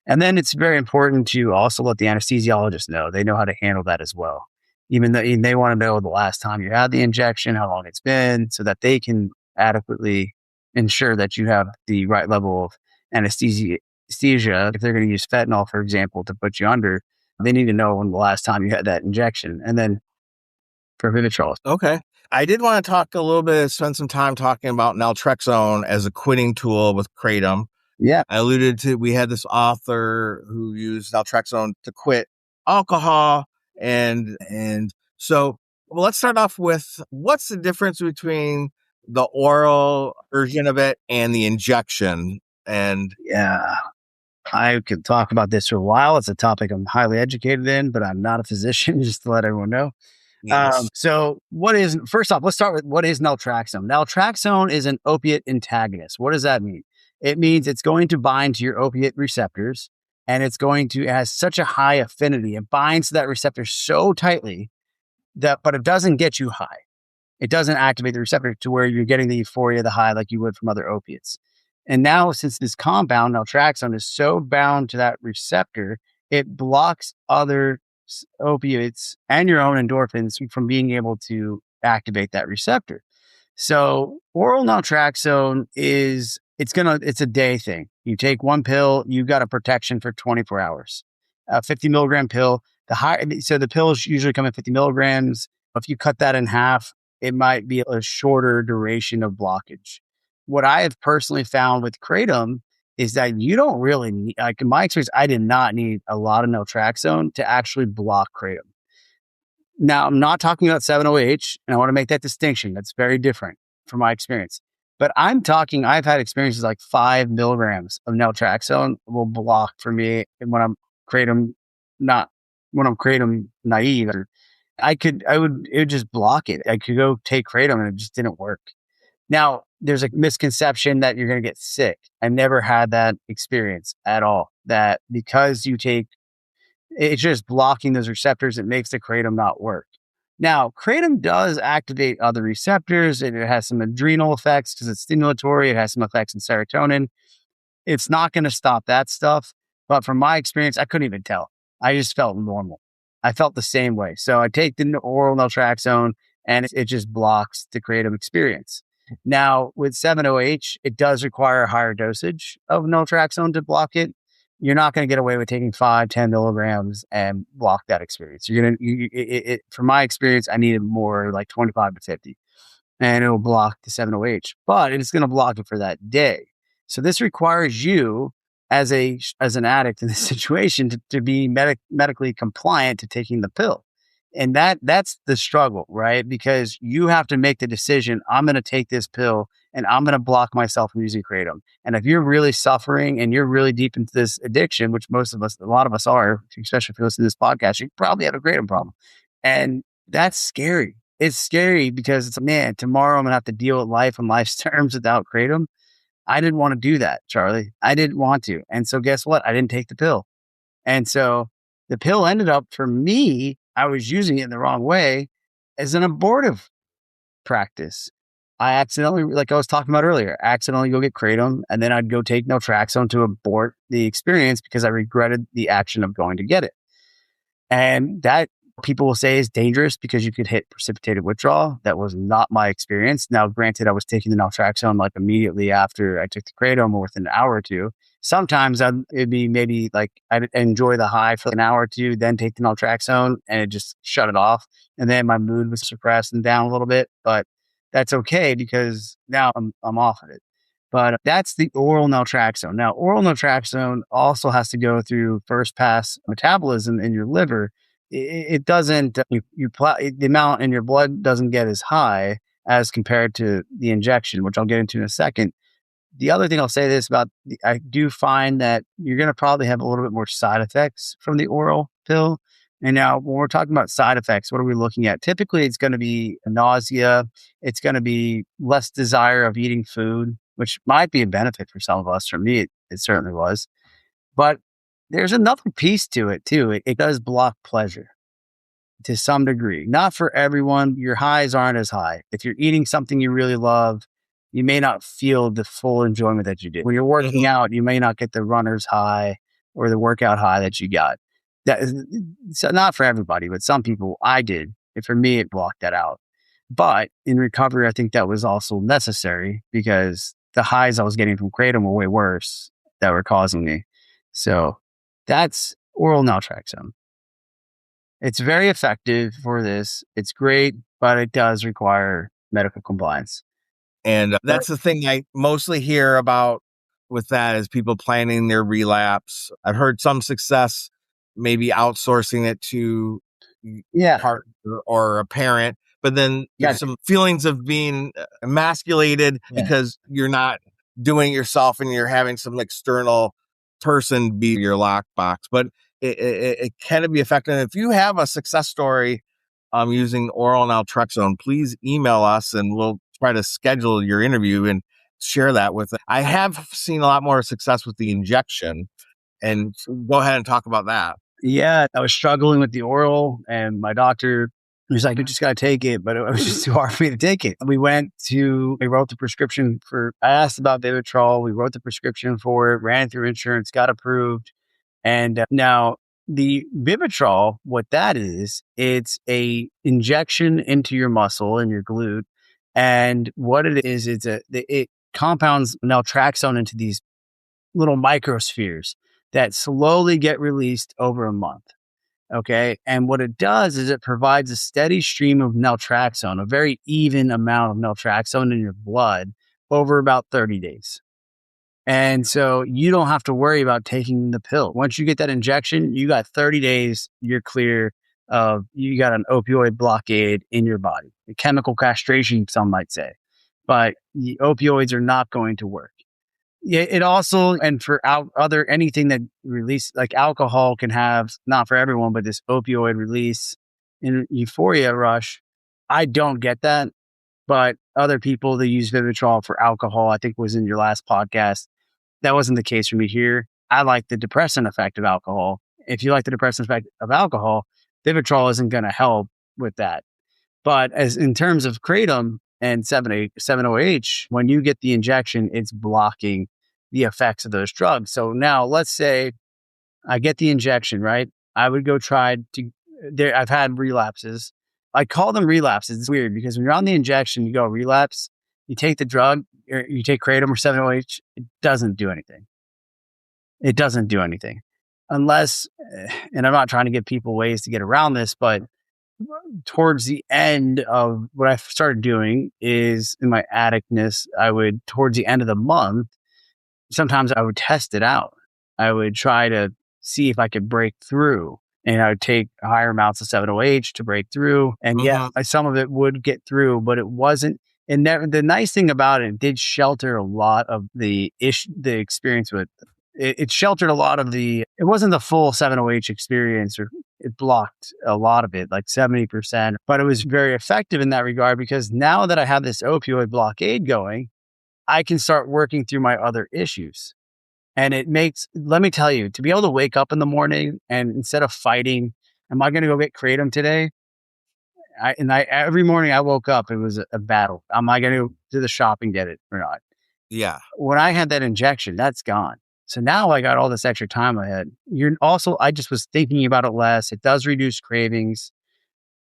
C: And then it's very important to also let the anesthesiologist know. They know how to handle that as well. Even though they want to know the last time you had the injection, how long it's been, so that they can adequately ensure that you have the right level of anesthesia. If they're going to use fentanyl, for example, to put you under, they need to know when the last time you had that injection. And then for Vivitrol.
A: Okay. I did want to talk a little bit, spend some time talking about naltrexone as a quitting tool with Kratom.
C: Yeah.
A: I alluded to, we had this author who used naltrexone to quit alcohol. And so, well, let's start off with, what's the difference between the oral version of it and the injection? And
C: Yeah. I could talk about this for a while. It's a topic I'm highly educated in, but I'm not a physician, just to let everyone know.
A: yes.
C: So first off, let's start with what is naltrexone. Naltrexone is an opiate antagonist. What does that mean? It means it's going to bind to your opiate receptors, and it has such a high affinity. It binds to that receptor so tightly but it doesn't get you high. It doesn't activate the receptor to where you're getting the euphoria, the high, like you would from other opiates. And now, since this compound, naltrexone, is so bound to that receptor, it blocks other opiates and your own endorphins from being able to activate that receptor. So oral naltrexone it's a day thing. You take one pill, you got a protection for 24 hours. A 50 milligram pill, so the pills usually come in 50 milligrams. If you cut that in half, it might be a shorter duration of blockage. What I have personally found with Kratom is that you don't really need, like in my experience, I did not need a lot of naltrexone to actually block Kratom. Now, I'm not talking about 7-OH, and I want to make that distinction. That's very different from my experience. But I've had experiences like 5 milligrams of naltrexone will block for me when I'm Kratom, not when I'm Kratom naive. It would just block it. I could go take Kratom and it just didn't work. Now, there's a misconception that you're going to get sick. I never had that experience at all. That because it's just blocking those receptors, it makes the Kratom not work. Now, Kratom does activate other receptors, and it has some adrenal effects because it's stimulatory. It has some effects in serotonin. It's not going to stop that stuff. But from my experience, I couldn't even tell. I just felt normal. I felt the same way. So I take the oral naltrexone, and it just blocks the Kratom experience. Now, with 7-OH, it does require a higher dosage of naltrexone to block it. You're not going to get away with taking 5-10 milligrams and block that experience. From my experience, I needed more, like 25 to 50, and it'll block the 7-OH, but it's going to block it for that day. So this requires you as an addict in this situation to be medically compliant to taking the pill. And that's the struggle, right? Because you have to make the decision, I'm going to take this pill and I'm going to block myself from using Kratom. And if you're really suffering and you're really deep into this addiction, which a lot of us are, especially if you listen to this podcast, you probably have a Kratom problem. And that's scary. It's scary because man, tomorrow I'm going to have to deal with life on life's terms without Kratom. I didn't want to do that, Charlie. I didn't want to. And so guess what? I didn't take the pill. And so the pill ended up, for me, I was using it in the wrong way as an abortive practice. I accidentally, like I was talking about earlier, accidentally go get Kratom, and then I'd go take naltrexone to abort the experience because I regretted the action of going to get it. And that people will say is dangerous because you could hit precipitated withdrawal. That was not my experience. Now, granted, I was taking the naltrexone like immediately after I took the Kratom or within an hour or two. Sometimes it'd be maybe like I'd enjoy the high for an hour or two, then take the naltrexone and it just shut it off. And then my mood was suppressed and down a little bit, but that's okay because now I'm off of it. But that's the oral naltrexone. Now, oral naltrexone also has to go through first pass metabolism in your liver. It doesn't, the amount in your blood doesn't get as high as compared to the injection, which I'll get into in a second. The other thing I'll say this about, I do find that you're going to probably have a little bit more side effects from the oral pill And now when we're talking about side effects, what are we looking at? Typically, it's going to be nausea. It's going to be less desire of eating food, which might be a benefit for some of us. For me, it certainly was. But there's another piece to it too. It does block pleasure to some degree. Not for everyone. Your highs aren't as high. If you're eating something you really love, you may not feel the full enjoyment that you did. When you're working out, you may not get the runner's high or the workout high that you got. That is so not for everybody, but some people I did. And for me, it blocked that out. But in recovery, I think that was also necessary because the highs I was getting from Kratom were way worse that were causing me. So that's oral naltrexone. It's very effective for this. It's great, but it does require medical compliance.
A: And that's the thing I mostly hear about with that is people planning their relapse. I've heard some success, maybe outsourcing it to
C: Yeah.
A: partner or a parent, but then there's some feelings of being emasculated because you're not doing it yourself and you're having some external person be your lockbox. But it can be effective. If you have a success story using oral naltrexone, please email us and we'll try to schedule your interview and share that with it. I have seen a lot more success with the injection, and go ahead and talk about that.
C: Yeah, I was struggling with the oral, and my doctor was like, "You just got to take it," but it was just too hard for me to take it. We wrote the prescription I asked about Vivitrol. We wrote the prescription for it, ran through insurance, got approved. And now the Vivitrol, what that is, it's a injection into your muscle and your glute. And what it is, it compounds naltrexone into these little microspheres that slowly get released over a month. Okay. And what it does is it provides a steady stream of naltrexone, a very even amount of naltrexone in your blood over about 30 days. And so you don't have to worry about taking the pill. Once you get that injection, you got 30 days, you're clear of, you got an opioid blockade in your body, a chemical castration, some might say, but the opioids are not going to work. Yeah, it also, and for anything that release, like alcohol can have, not for everyone, but this opioid release and euphoria rush. I don't get that, but other people that use Vivitrol for alcohol, I think was in your last podcast. That wasn't the case for me here. I like the depressant effect of alcohol. If you like the depressant effect of alcohol, Vivitrol isn't going to help with that. But as in terms of Kratom and 7-OH, when you get the injection, it's blocking the effects of those drugs. So now let's say I get the injection, right? I would go I've had relapses. I call them relapses. It's weird because when you're on the injection, you go relapse, you take the drug, or you take Kratom or 7-OH, it doesn't do anything. It doesn't do anything. Unless, and I'm not trying to give people ways to get around this, but towards the end of what I started doing is in my addictness, towards the end of the month, sometimes I would test it out. I would try to see if I could break through, and I would take higher amounts of 7-OH to break through. And some of it would get through, but it wasn't. And the nice thing about it did shelter a lot of the experience with it. It sheltered a lot of it wasn't the full 7-OH experience, or it blocked a lot of it, like 70%, but it was very effective in that regard because now that I have this opioid blockade going, I can start working through my other issues. And let me tell you, to be able to wake up in the morning and instead of fighting, am I going to go get Kratom today? Every morning I woke up, it was a battle. Am I going to go to the shop and get it or not?
A: Yeah.
C: When I had that injection, that's gone. So now I got all this extra time ahead. I just was thinking about it less. It does reduce cravings.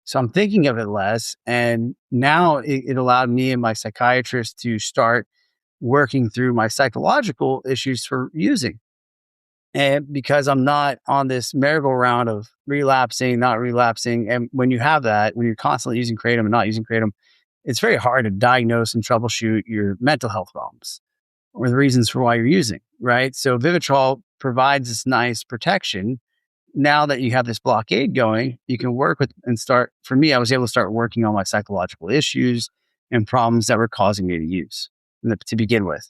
C: So I'm thinking of it less. And now it allowed me and my psychiatrist to start working through my psychological issues for using. And because I'm not on this merry-go-round of relapsing, not relapsing. And when you have that, when you're constantly using Kratom and not using Kratom, it's very hard to diagnose and troubleshoot your mental health problems or the reasons for why you're using, right? So Vivitrol provides this nice protection. Now that you have this blockade going, you can work with for me, I was able to start working on my psychological issues and problems that were causing me to use to begin with.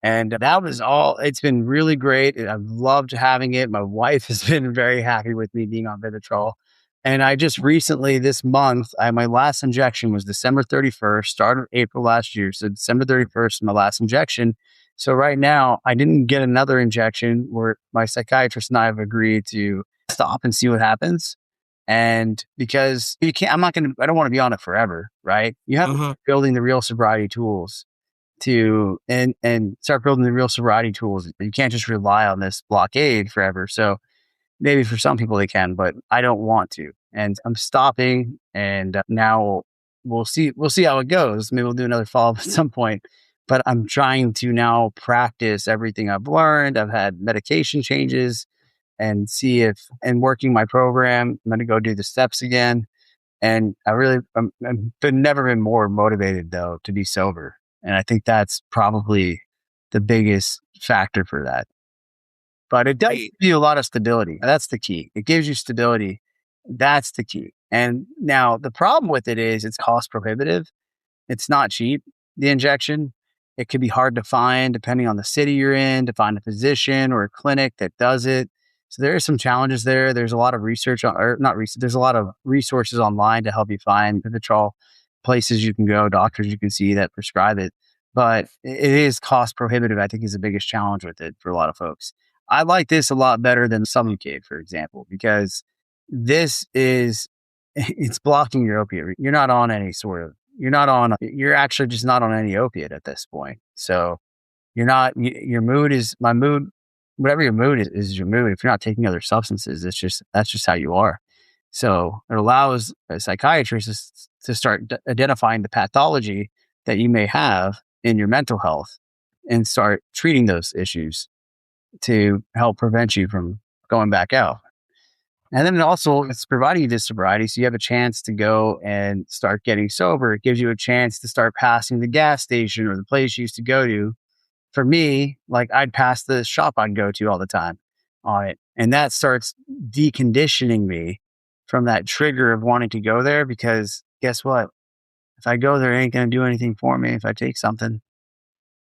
C: And that was all. It's been really great. I've loved having it. My wife has been very happy with me being on Vivitrol. And I just recently, this month, my last injection was December 31st, started April last year. So December 31st, my last injection. So right now, I didn't get another injection where my psychiatrist and I have agreed to stop and see what happens. And because you can't, I don't want to be on it forever, right? You have to start building the real sobriety tools and start building the real sobriety tools. You can't just rely on this blockade forever. So maybe for some people they can, but I don't want to. And I'm stopping. And now we'll see. We'll see how it goes. Maybe we'll do another follow up at some point. But I'm trying to now practice everything I've learned. I've had medication changes and see if, and working my program, I'm going to go do the steps again. And I've never been more motivated though to be sober. And I think that's probably the biggest factor for that. But it does give you a lot of stability. That's the key. It gives you stability. That's the key. And now the problem with it is it's cost prohibitive. It's not cheap, the injection. It could be hard to find depending on the city you're in, to find a physician or a clinic that does it. So there are some challenges there. There's a lot of research there's a lot of resources online to help you find Vivitrol, places you can go, doctors you can see that prescribe it. But it is cost prohibitive, I think, is the biggest challenge with it for a lot of folks. I like this a lot better than Sublocade, for example, because it's blocking your opiate. You're not on any sort of, you're actually just not on any opiate at this point. So your mood is, whatever your mood is your mood. If you're not taking other substances, that's just how you are. So it allows a psychiatrist to start identifying the pathology that you may have in your mental health and start treating those issues to help prevent you from going back out. And then also it's providing you this sobriety. So you have a chance to go and start getting sober. It gives you a chance to start passing the gas station or the place you used to go to. For me, like I'd pass the shop I'd go to all the time on it. And that starts deconditioning me from that trigger of wanting to go there, because guess what? If I go there, it ain't going to do anything for me if I take something.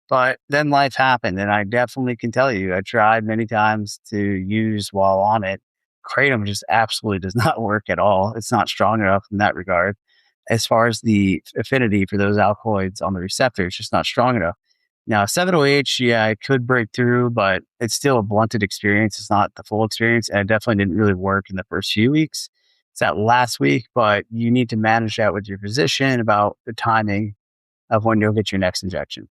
C: But then life happened, and I definitely can tell you, I tried many times to use while on it. Kratom just absolutely does not work at all. It's not strong enough in that regard. As far as the affinity for those alkaloids on the receptor, it's just not strong enough. Now, 7-OH, yeah, it could break through, but it's still a blunted experience. It's not the full experience, and it definitely didn't really work in the first few weeks. It's that last week, but you need to manage that with your physician about the timing of when you'll get your next injection.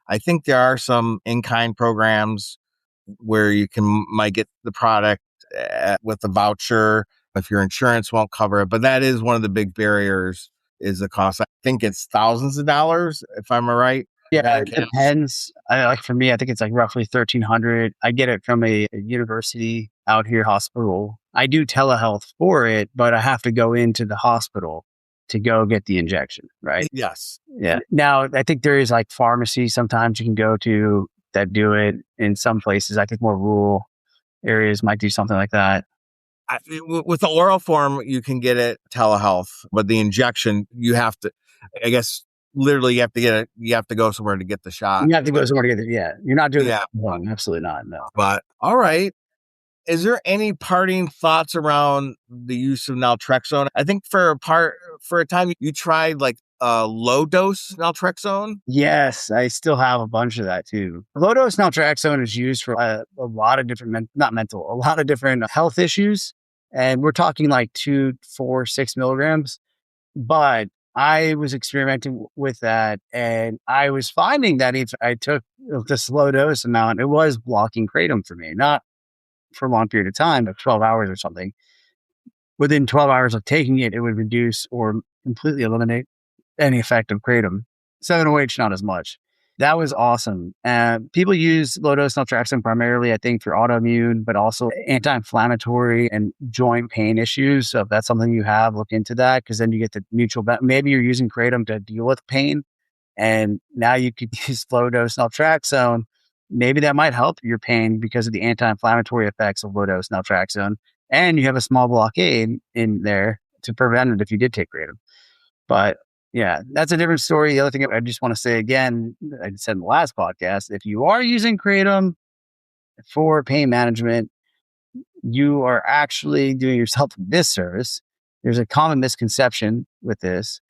A: I think there are some in-kind programs where you might get the product with a voucher if your insurance won't cover it. But that is one of the big barriers, is the cost. I think it's thousands of dollars, if I'm right.
C: Yeah, it depends. For me, I think it's like roughly $1,300. I get it from a university out here hospital. I do telehealth for it, but I have to go into the hospital to go get the injection, right?
A: Yes.
C: Yeah. Now, I think there is like pharmacies sometimes you can go to that do it in some places. I think more rural areas might do something like that.
A: With the oral form, you can get it telehealth, but the injection, you have to, I guess, literally you have to go somewhere to get the shot.
C: You have to go somewhere to get it. Yeah. You're not doing that alone. Absolutely not. No.
A: But all right. Is there any parting thoughts around the use of naltrexone? I think for a time you tried like low dose naltrexone.
C: Yes, I still have a bunch of that too. Low dose naltrexone is used for a lot of different, a lot of different health issues. And we're talking like 2, 4, 6 milligrams. But I was experimenting with that, and I was finding that if I took this low dose amount, it was blocking kratom for me, not for a long period of time, but 12 hours or something. Within 12 hours of taking it, it would reduce or completely eliminate any effect of kratom. 7-OH, not as much. That was awesome. People use low-dose naltrexone primarily, I think, for autoimmune, but also anti-inflammatory and joint pain issues. So if that's something you have, look into that, because then you get the mutual benefit. Maybe you're using kratom to deal with pain, and now you could use low-dose naltrexone. Maybe that might help your pain because of the anti-inflammatory effects of low-dose naltrexone. And you have a small blockade in there to prevent it if you did take kratom. But Yeah, that's a different story. The other thing I just want to say again, I said in the last podcast, if you are using Kratom for pain management, you are actually doing yourself a disservice. There's a common misconception with this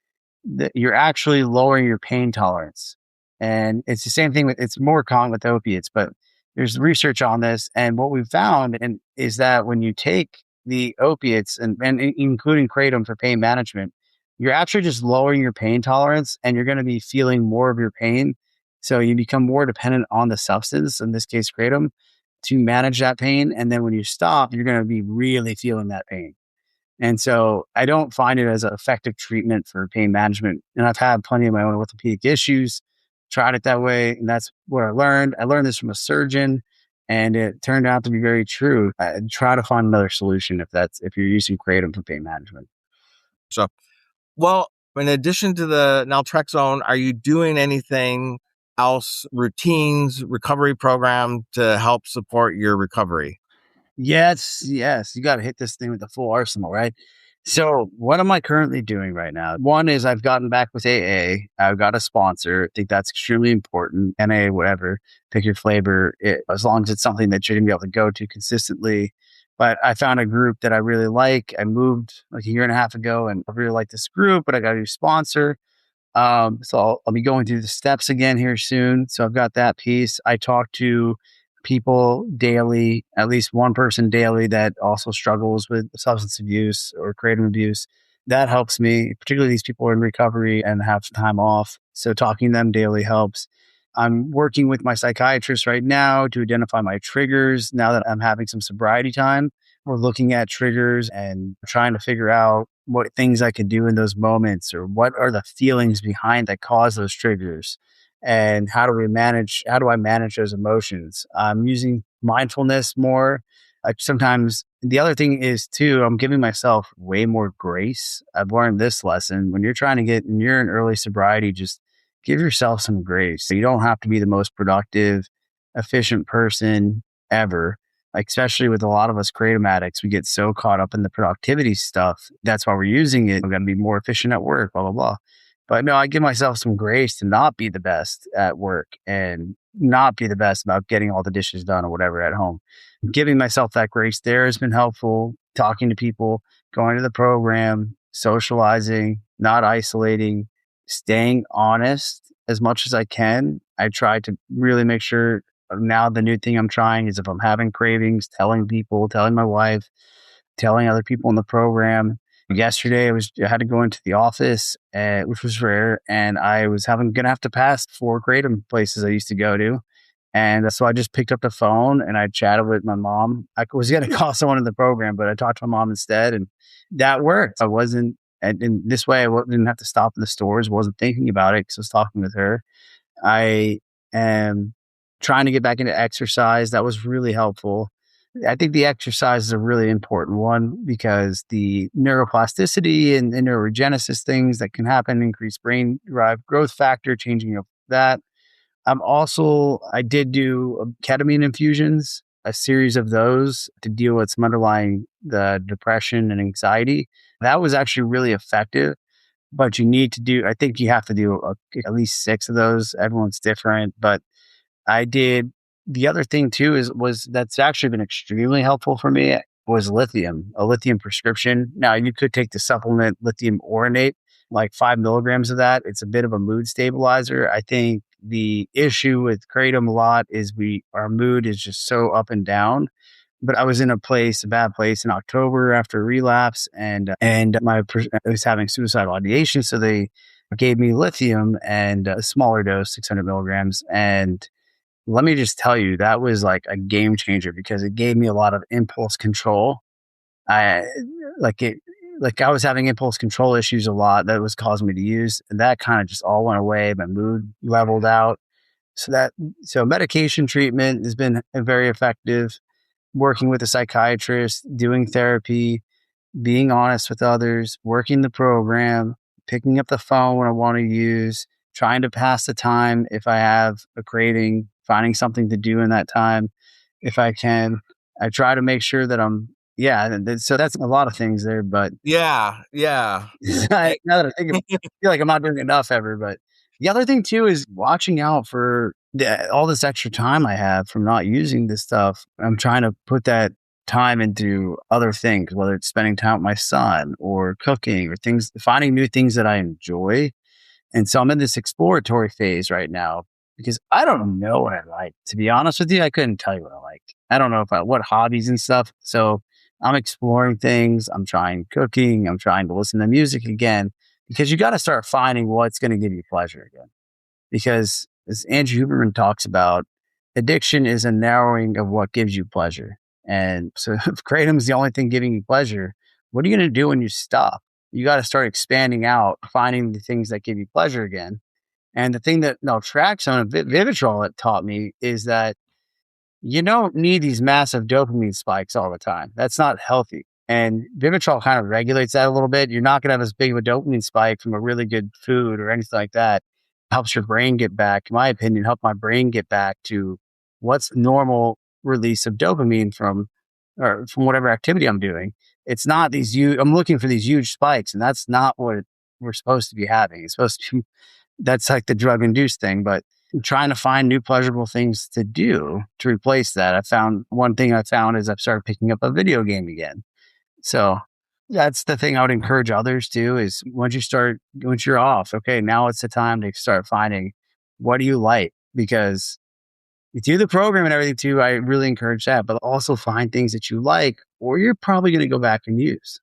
C: that you're actually lowering your pain tolerance. And it's the same thing it's more common with opiates, but there's research on this. And what we've found is that when you take the opiates and including Kratom for pain management, you're actually just lowering your pain tolerance and you're going to be feeling more of your pain. So you become more dependent on the substance, in this case, Kratom, to manage that pain. And then when you stop, you're going to be really feeling that pain. And so I don't find it as an effective treatment for pain management. And I've had plenty of my own orthopedic issues, tried it that way. And that's what I learned. I learned this from a surgeon and it turned out to be very true. Try to find another solution if you're using Kratom for pain management.
A: So, well, in addition to the naltrexone, are you doing anything else, routines, recovery program to help support your recovery?
C: Yes, yes. You got to hit this thing with the full arsenal, right? So, what am I currently doing right now? One is I've gotten back with AA. I've got a sponsor. I think that's extremely important. NA, whatever, pick your flavor, as long as it's something that you're going to be able to go to consistently. But I found a group that I really like. I moved like a year and a half ago and I really like this group, but I got a new sponsor. So I'll be going through the steps again here soon. So I've got that piece. I talk to people daily, at least one person daily that also struggles with substance abuse or Kratom abuse. That helps me, particularly these people are in recovery and have time off. So talking to them daily helps. I'm working with my psychiatrist right now to identify my triggers now that I'm having some sobriety time. We're looking at triggers and trying to figure out what things I could do in those moments or what are the feelings behind that cause those triggers and how do I manage those emotions? I'm using mindfulness more. Sometimes the other thing is too, I'm giving myself way more grace. I've learned this lesson. When you're in early sobriety, just give yourself some grace. So you don't have to be the most productive, efficient person ever. Like, especially with a lot of us Kratom addicts, we get so caught up in the productivity stuff. That's why we're using it. We're going to be more efficient at work, blah, blah, blah. But no, I give myself some grace to not be the best at work and not be the best about getting all the dishes done or whatever at home. Giving myself that grace there has been helpful. Talking to people, going to the program, socializing, not isolating, staying honest as much as I can. I try to really make sure now the new thing I'm trying is if I'm having cravings, telling people, telling my wife, telling other people in the program. Yesterday, I had to go into the office, which was rare, and I was gonna have to pass 4 Kratom places I used to go to, and so I just picked up the phone and I chatted with my mom. I was gonna call someone in the program, but I talked to my mom instead, and that worked. I wasn't, and in this way, didn't have to stop in the stores. Wasn't thinking about it because I was talking with her. I am trying to get back into exercise. That was really helpful. I think the exercise is a really important one because the neuroplasticity and neurogenesis things that can happen, increased brain derived growth factor, changing of that. I did do ketamine infusions, a series of those to deal with some underlying the depression and anxiety. That was actually really effective, but I think you have to do at least 6 of those. Everyone's different, but I did. The other thing too was that's actually been extremely helpful for me was a lithium prescription. Now you could take the supplement lithium oronate, like 5 milligrams of that. It's a bit of a mood stabilizer. I think the issue with Kratom a lot is our mood is just so up and down. But I was in a bad place in October after a relapse, and I was having suicidal ideation. So they gave me lithium and a smaller dose, 600 milligrams, and let me just tell you, that was like a game changer because it gave me a lot of impulse control. I like it, like I was having impulse control issues a lot that was causing me to use, and that kind of just all went away. My mood leveled out. So medication treatment has been very effective. Working with a psychiatrist, doing therapy, being honest with others, working the program, picking up the phone when I want to use, trying to pass the time if I have a craving, finding something to do in that time if I can. I try to make sure that I'm Yeah, so that's a lot of things there, but
A: Yeah, yeah.
C: now that I think about it, I feel like I'm not doing enough ever. But the other thing too is watching out for all this extra time I have from not using this stuff. I'm trying to put that time into other things, whether it's spending time with my son or cooking or things, finding new things that I enjoy. And so I'm in this exploratory phase right now because I don't know what I like. To be honest with you, I couldn't tell you what I like. I don't know what hobbies and stuff. So I'm exploring things. I'm trying cooking. I'm trying to listen to music again because you got to start finding what's going to give you pleasure again. Because as Andrew Huberman talks about, addiction is a narrowing of what gives you pleasure. And so if Kratom is the only thing giving you pleasure, what are you going to do when you stop? You got to start expanding out, finding the things that give you pleasure again. And the thing that Naltrexone and Vivitrol had taught me is that you don't need these massive dopamine spikes all the time. That's not healthy. And Vivitrol kind of regulates that a little bit. You're not going to have as big of a dopamine spike from a really good food or anything like that. Helps your brain get back, in my opinion, help my brain get back to what's normal release of dopamine from whatever activity I'm doing. It's not these huge, I'm looking for these huge spikes, and that's not what we're supposed to be having. It's supposed to be, that's like the drug induced thing, but trying to find new pleasurable things to do to replace that. One thing I found is I've started picking up a video game again. So that's the thing I would encourage others to is once you're off, okay, now it's the time to start finding what do you like? Because you do the program and everything too. I really encourage that, but also find things that you like, or you're probably going to go back and use.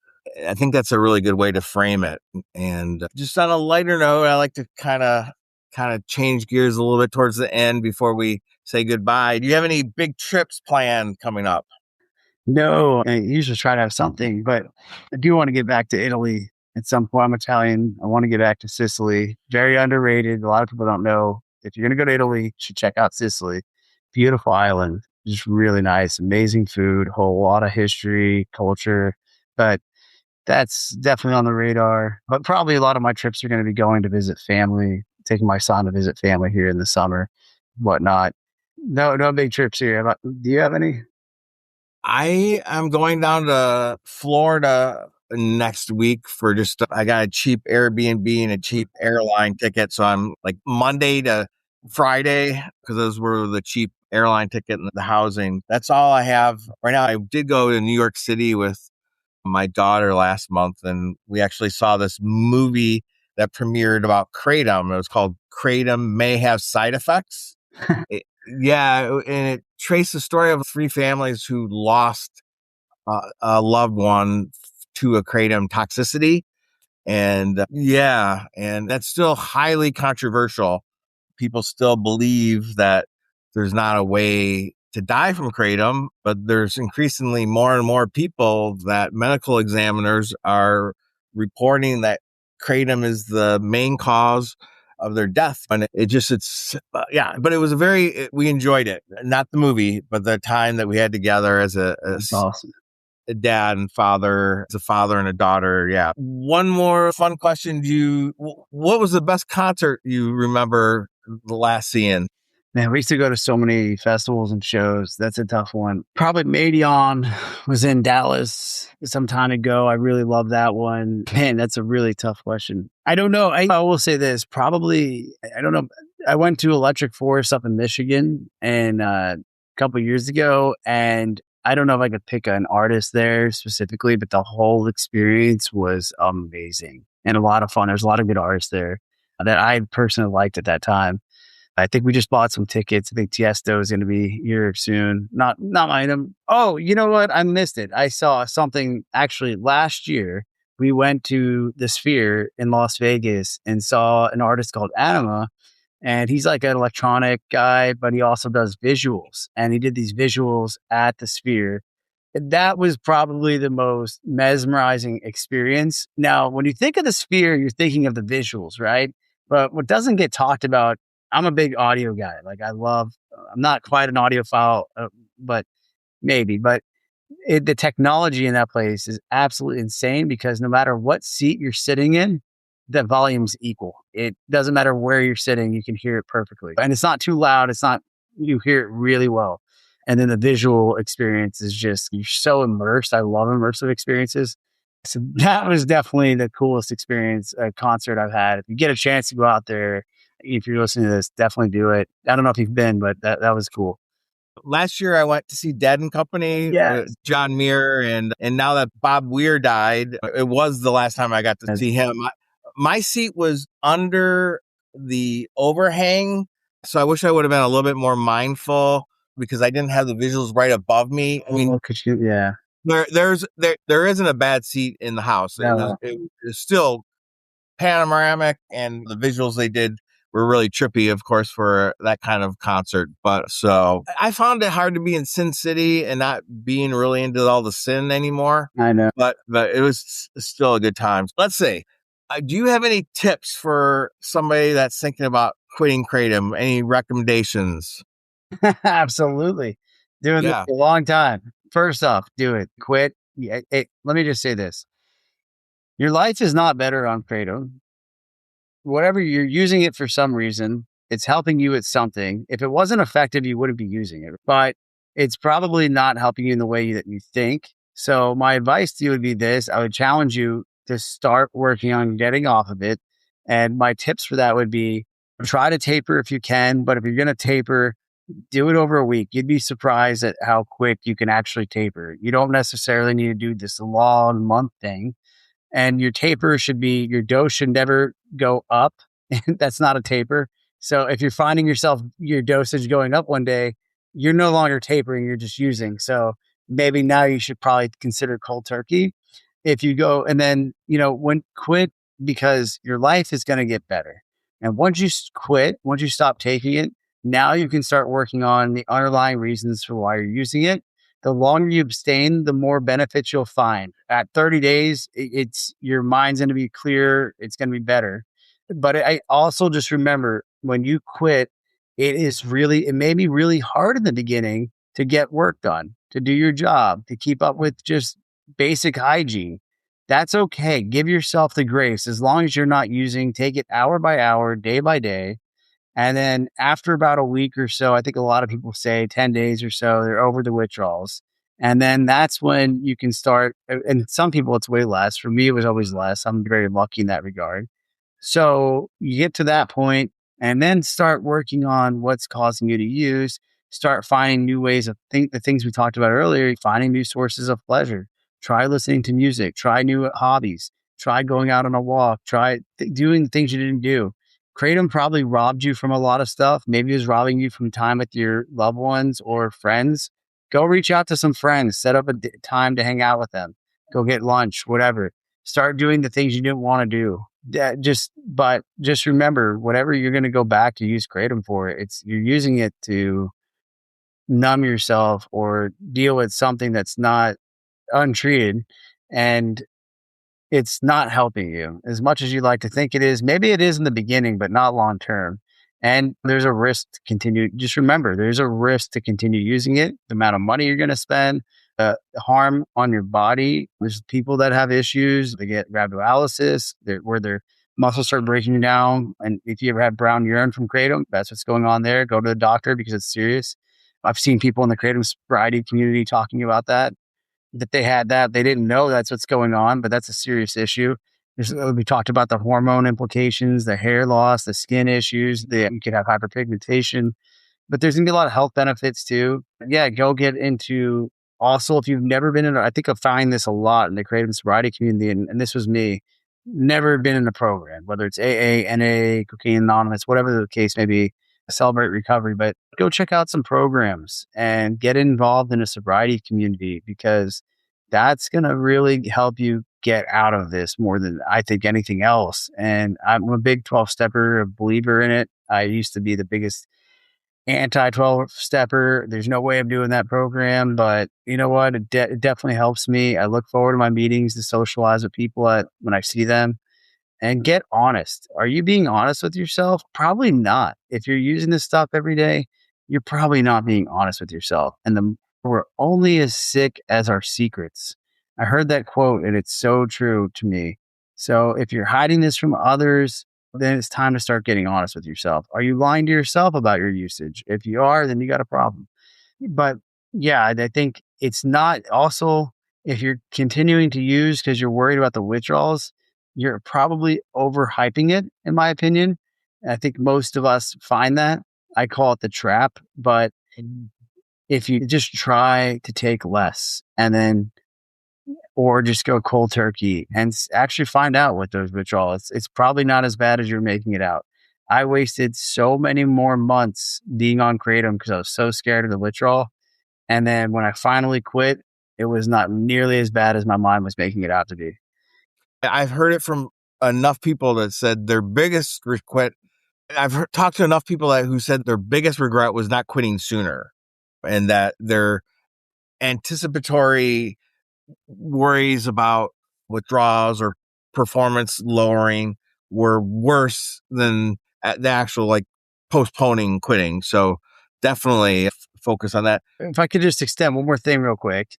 A: I think that's a really good way to frame it. And just on a lighter note, I like to kind of change gears a little bit towards the end before we say goodbye. Do you have any big trips planned coming up?
C: No, I usually try to have something, but I do want to get back to Italy at some point. I'm Italian. I want to get back to Sicily. Very underrated. A lot of people don't know. If you're going to go to Italy, you should check out Sicily. Beautiful island, just really nice, amazing food, whole lot of history, culture. But that's definitely on the radar. But probably a lot of my trips are going to be going to visit family, taking my son to visit family here in the summer, whatnot. No big trips here. Do you have any?
A: I am going down to Florida next week for just, I got a cheap Airbnb and a cheap airline ticket. So I'm like Monday to Friday because those were the cheap airline ticket and the housing. That's all I have right now. I did go to New York City with my daughter last month, and we actually saw this movie that premiered about Kratom. It was called Kratom May Have Side Effects. It, yeah, and it traced the story of three families who lost a loved one to a kratom toxicity. And yeah, and that's still highly controversial. People still believe that there's not a way to die from kratom, but there's increasingly more and more people that medical examiners are reporting that kratom is the main cause of their death. And yeah, but it was we enjoyed it. Not the movie, but the time that we had together as
C: That's awesome.
A: a dad and father, as a father and a daughter. Yeah. One more fun question. What was the best concert you remember the last seeing?
C: Man, we used to go to so many festivals and shows. That's a tough one. Probably Madion was in Dallas some time ago. I really love that one. Man, that's a really tough question. I don't know. I will say this. Probably, I don't know. I went to Electric Forest up in Michigan and a couple years ago, and I don't know if I could pick an artist there specifically, but the whole experience was amazing and a lot of fun. There's a lot of good artists there that I personally liked at that time. I think we just bought some tickets. I think Tiesto is going to be here soon. Not mine. Oh, you know what? I missed it. I saw something actually last year. We went to the Sphere in Las Vegas and saw an artist called Anima. And he's like an electronic guy, but he also does visuals. And he did these visuals at the Sphere. That was probably the most mesmerizing experience. Now, when you think of the Sphere, you're thinking of the visuals, right? But what doesn't get talked about, I'm a big audio guy. Like I'm not quite an audiophile, but maybe. But the technology in that place is absolutely insane because no matter what seat you're sitting in, the volume's equal. It doesn't matter where you're sitting, you can hear it perfectly. And it's not too loud. You hear it really well. And then the visual experience is just, you're so immersed. I love immersive experiences. So that was definitely the coolest experience, concert I've had. If you get a chance to go out there, if you're listening to this, definitely do it. I don't know if you've been, but that was cool.
A: Last year I went to see Dead and Company,
C: Yes.
A: John Muir, and now that Bob Weir died, it was the last time I got to see him. My seat was under the overhang, so I wish I would have been a little bit more mindful because I didn't have the visuals right above me. I mean,
C: Could you? Yeah.
A: there isn't a bad seat in the house.
C: No.
A: It was still panoramic, and the visuals they did were really trippy, of course, for that kind of concert. But so I found it hard to be in Sin City and not being really into all the sin anymore.
C: I know.
A: But it was still a good time. Let's see. Do you have any tips for somebody that's thinking about quitting Kratom? Any recommendations?
C: Absolutely. Doing this
A: Yeah.
C: for a long time. First off, do it. Quit. Yeah, let me just say this. Your life is not better on Kratom. Whatever you're using it for some reason, it's helping you at something. If it wasn't effective, you wouldn't be using it, but it's probably not helping you in the way that you think. So my advice to you would be this. I would challenge you to start working on getting off of it. And my tips for that would be try to taper if you can, but if you're going to taper, do it over a week. You'd be surprised at how quick you can actually taper. You don't necessarily need to do this long month thing. And your taper should be, your dose should never go up. That's not a taper. So if you're finding yourself, your dosage going up one day, you're no longer tapering, you're just using. So maybe now you should probably consider cold turkey. If you go and then, when quit, because your life is going to get better. And once you quit, once you stop taking it, now you can start working on the underlying reasons for why you're using it. The longer you abstain, the more benefits you'll find. At 30 days, it's your mind's going to be clear. It's going to be better. But I also just remember when you quit, it may be really hard in the beginning to get work done, to do your job, to keep up with just basic hygiene. That's okay. Give yourself the grace as long as you're not take it hour by hour, day by day. And then after about a week or so, I think a lot of people say 10 days or so, they're over the withdrawals. And then that's when you can start. And some people, it's way less. For me, it was always less. I'm very lucky in that regard. So you get to that point and then start working on what's causing you to use. Start finding new ways of the things we talked about earlier, finding new sources of pleasure. Try listening to music, try new hobbies, try going out on a walk, try doing the things you didn't do. Kratom probably robbed you from a lot of stuff. Maybe it was robbing you from time with your loved ones or friends. Go reach out to some friends, set up a time to hang out with them, go get lunch, whatever. Start doing the things you didn't want to do. But just remember, whatever you're going to go back to use Kratom for, you're using it to numb yourself or deal with something that's not untreated, and it's not helping you as much as you'd like to think it is. Maybe it is in the beginning, but not long term. And there's a risk to continue. Just remember, there's a risk to continue using it. The amount of money you're going to spend, the harm on your body. There's people that have issues. They get rhabdolysis, where their muscles start breaking down. And if you ever had brown urine from Kratom, that's what's going on there. Go to the doctor because it's serious. I've seen people in the Kratom sobriety community talking about that they had that. They didn't know that's what's going on, but that's a serious issue. We talked about the hormone implications, the hair loss, the skin issues, you could have hyperpigmentation, but there's going to be a lot of health benefits too. Yeah, go get into, also, if you've never been in, I think I find this a lot in the Kratom sobriety community, and this was me, never been in a program, whether it's AA, NA, Cocaine Anonymous, whatever the case may be, Celebrate Recovery, but go check out some programs and get involved in a sobriety community, because that's going to really help you get out of this more than I think anything else. And I'm a big 12 stepper, a believer in it. I used to be the biggest anti 12 stepper. There's no way of doing that program, but you know what? It definitely helps me. I look forward to my meetings to socialize with people when I see them. And get honest. Are you being honest with yourself? Probably not. If you're using this stuff every day, you're probably not being honest with yourself. And we're only as sick as our secrets. I heard that quote and it's so true to me. So if you're hiding this from others, then it's time to start getting honest with yourself. Are you lying to yourself about your usage? If you are, then you got a problem. But Yeah, I think it's not also if you're continuing to use because you're worried about the withdrawals, you're probably overhyping it, in my opinion. I think most of us find that. I call it the trap. But if you just try to take less and then, or just go cold turkey and actually find out what those withdrawals, it's probably not as bad as you're making it out. I wasted so many more months being on Kratom because I was so scared of the withdrawal, and then when I finally quit, it was not nearly as bad as my mind was making it out to be.
A: I've heard it from enough people that said their biggest regret. Talked to enough people who said their biggest regret was not quitting sooner, and that their anticipatory worries about withdrawals or performance lowering were worse than the actual like postponing quitting. So definitely focus on that.
C: If I could just extend one more thing real quick,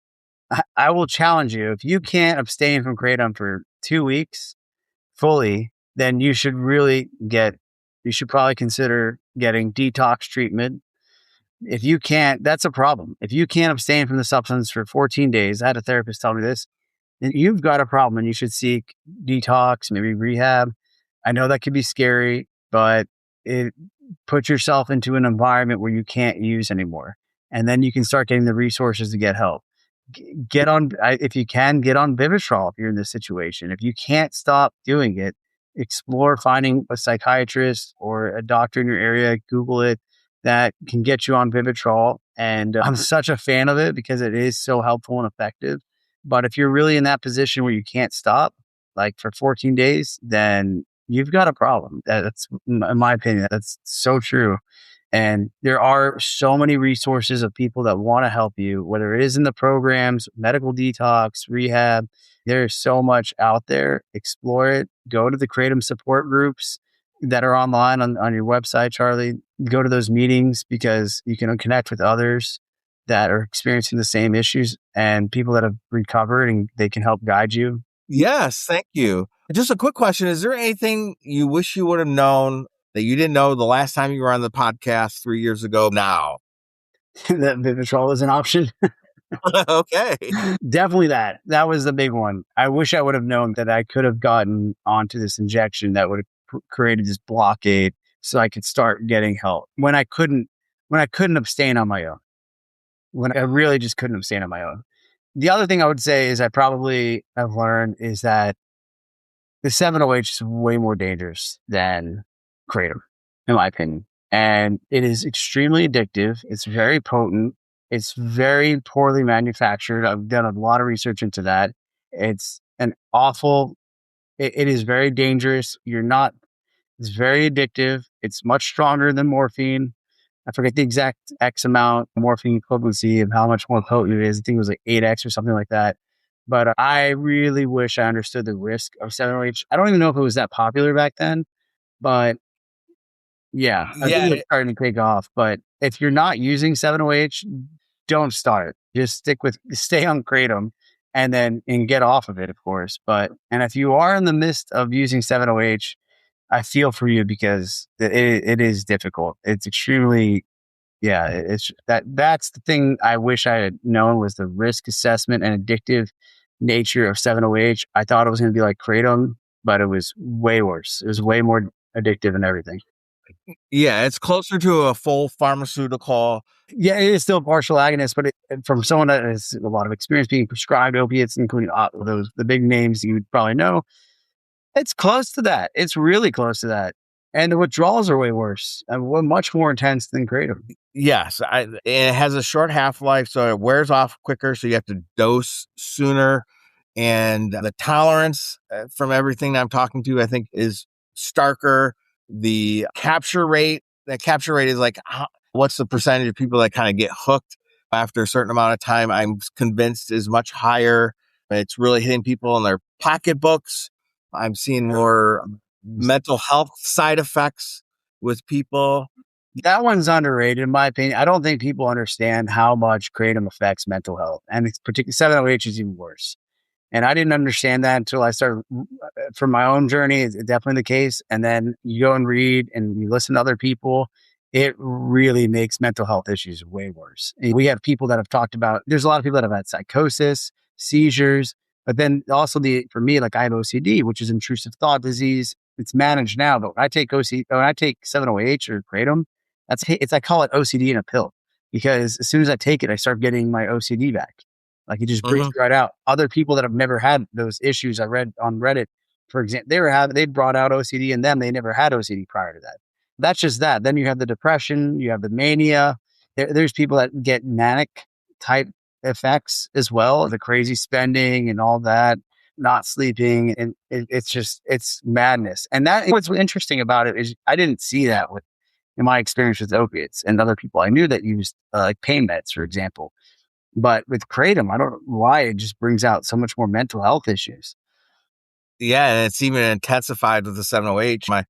C: I will challenge you. If you can't abstain from Kratom for 2 weeks fully, then you should probably consider getting detox treatment. If you can't, that's a problem. If you can't abstain from the substance for 14 days, I had a therapist tell me this, then you've got a problem and you should seek detox, maybe rehab. I know that could be scary, but it put yourself into an environment where you can't use anymore. And then you can start getting the resources to get help. Get on, if you can, get on Vivitrol if you're in this situation. If you can't stop doing it, explore finding a psychiatrist or a doctor in your area, Google it, that can get you on Vivitrol. And I'm such a fan of it because it is so helpful and effective. But if you're really in that position where you can't stop, like for 14 days, then you've got a problem. That's, in my opinion, that's so true. And there are so many resources of people that want to help you, whether it is in the programs, medical detox, rehab. There's so much out there. Explore it. Go to the Kratom support groups that are online on your website, Charlie. Go to those meetings because you can connect with others that are experiencing the same issues and people that have recovered, and they can help guide you.
A: Yes, thank you. Just a quick question. Is there anything you wish you would have known that you didn't know the last time you were on the podcast 3 years ago now?
C: That Vivitrol is an option.
A: Okay.
C: Definitely that. That was the big one. I wish I would have known that I could have gotten onto this injection that would have created this blockade so I could start getting help when I couldn't abstain on my own. When I really just couldn't abstain on my own. The other thing I would say is I probably have learned is that the 7-OH is way more dangerous than Kratom, in my opinion. And it is extremely addictive. It's very potent. It's very poorly manufactured. I've done a lot of research into that. It's an awful, it is very dangerous. It's very addictive. It's much stronger than morphine. I forget the exact X amount morphine equivalency of how much more potent it is. I think it was like 8X or something like that. But I really wish I understood the risk of 7-OH. I don't even know if it was that popular back then, but yeah, I think
A: Yeah.
C: it's starting to take off. But if you're not using 7-OH, don't start. Just stay on Kratom and get off of it, of course. And if you are in the midst of using 7-OH, I feel for you because it is difficult. It's extremely, yeah, that's the thing I wish I had known was the risk assessment and addictive nature of 7-OH. I thought it was going to be like Kratom, but it was way worse. It was way more addictive and everything.
A: Yeah, it's closer to a full pharmaceutical.
C: Yeah, it is still a partial agonist, but from someone that has a lot of experience being prescribed opiates, including the big names you would probably know, it's close to that. It's really close to that. And the withdrawals are way worse and much more intense than Kratom.
A: Yes, it has a short half-life, so it wears off quicker, so you have to dose sooner. And the tolerance from everything I'm talking to, I think, is starker. The capture rate is like, what's the percentage of people that kind of get hooked after a certain amount of time? I'm convinced is much higher. It's really hitting people in their pocketbooks. I'm seeing more mental health side effects with people.
C: That one's underrated, in my opinion. I don't think people understand how much Kratom affects mental health, and it's particularly 7-OH is even worse. And I didn't understand that until I started from my own journey. It's definitely the case. And then you go and read and you listen to other people, it really makes mental health issues way worse. And we have people that have talked about, there's a lot of people that have had psychosis, seizures, but then also for me, like I have OCD, which is intrusive thought disease. It's managed now, but when I take 7-OH or Kratom, I call it OCD in a pill, because as soon as I take it, I start getting my OCD back. Like it just brings
A: Mhm.
C: it right out. Other people that have never had those issues, I read on Reddit, for example, they brought out OCD in them. They never had OCD prior to that. That's just that. Then you have the depression, you have the mania. There's people that get manic type effects as well, the crazy spending and all that, not sleeping. And it's madness. And what's interesting about it is I didn't see that in my experience with opiates and other people I knew that used like pain meds, for example. But with Kratom, I don't know why it just brings out so much more mental health issues.
A: Yeah, and it's even intensified with the 7-OH. My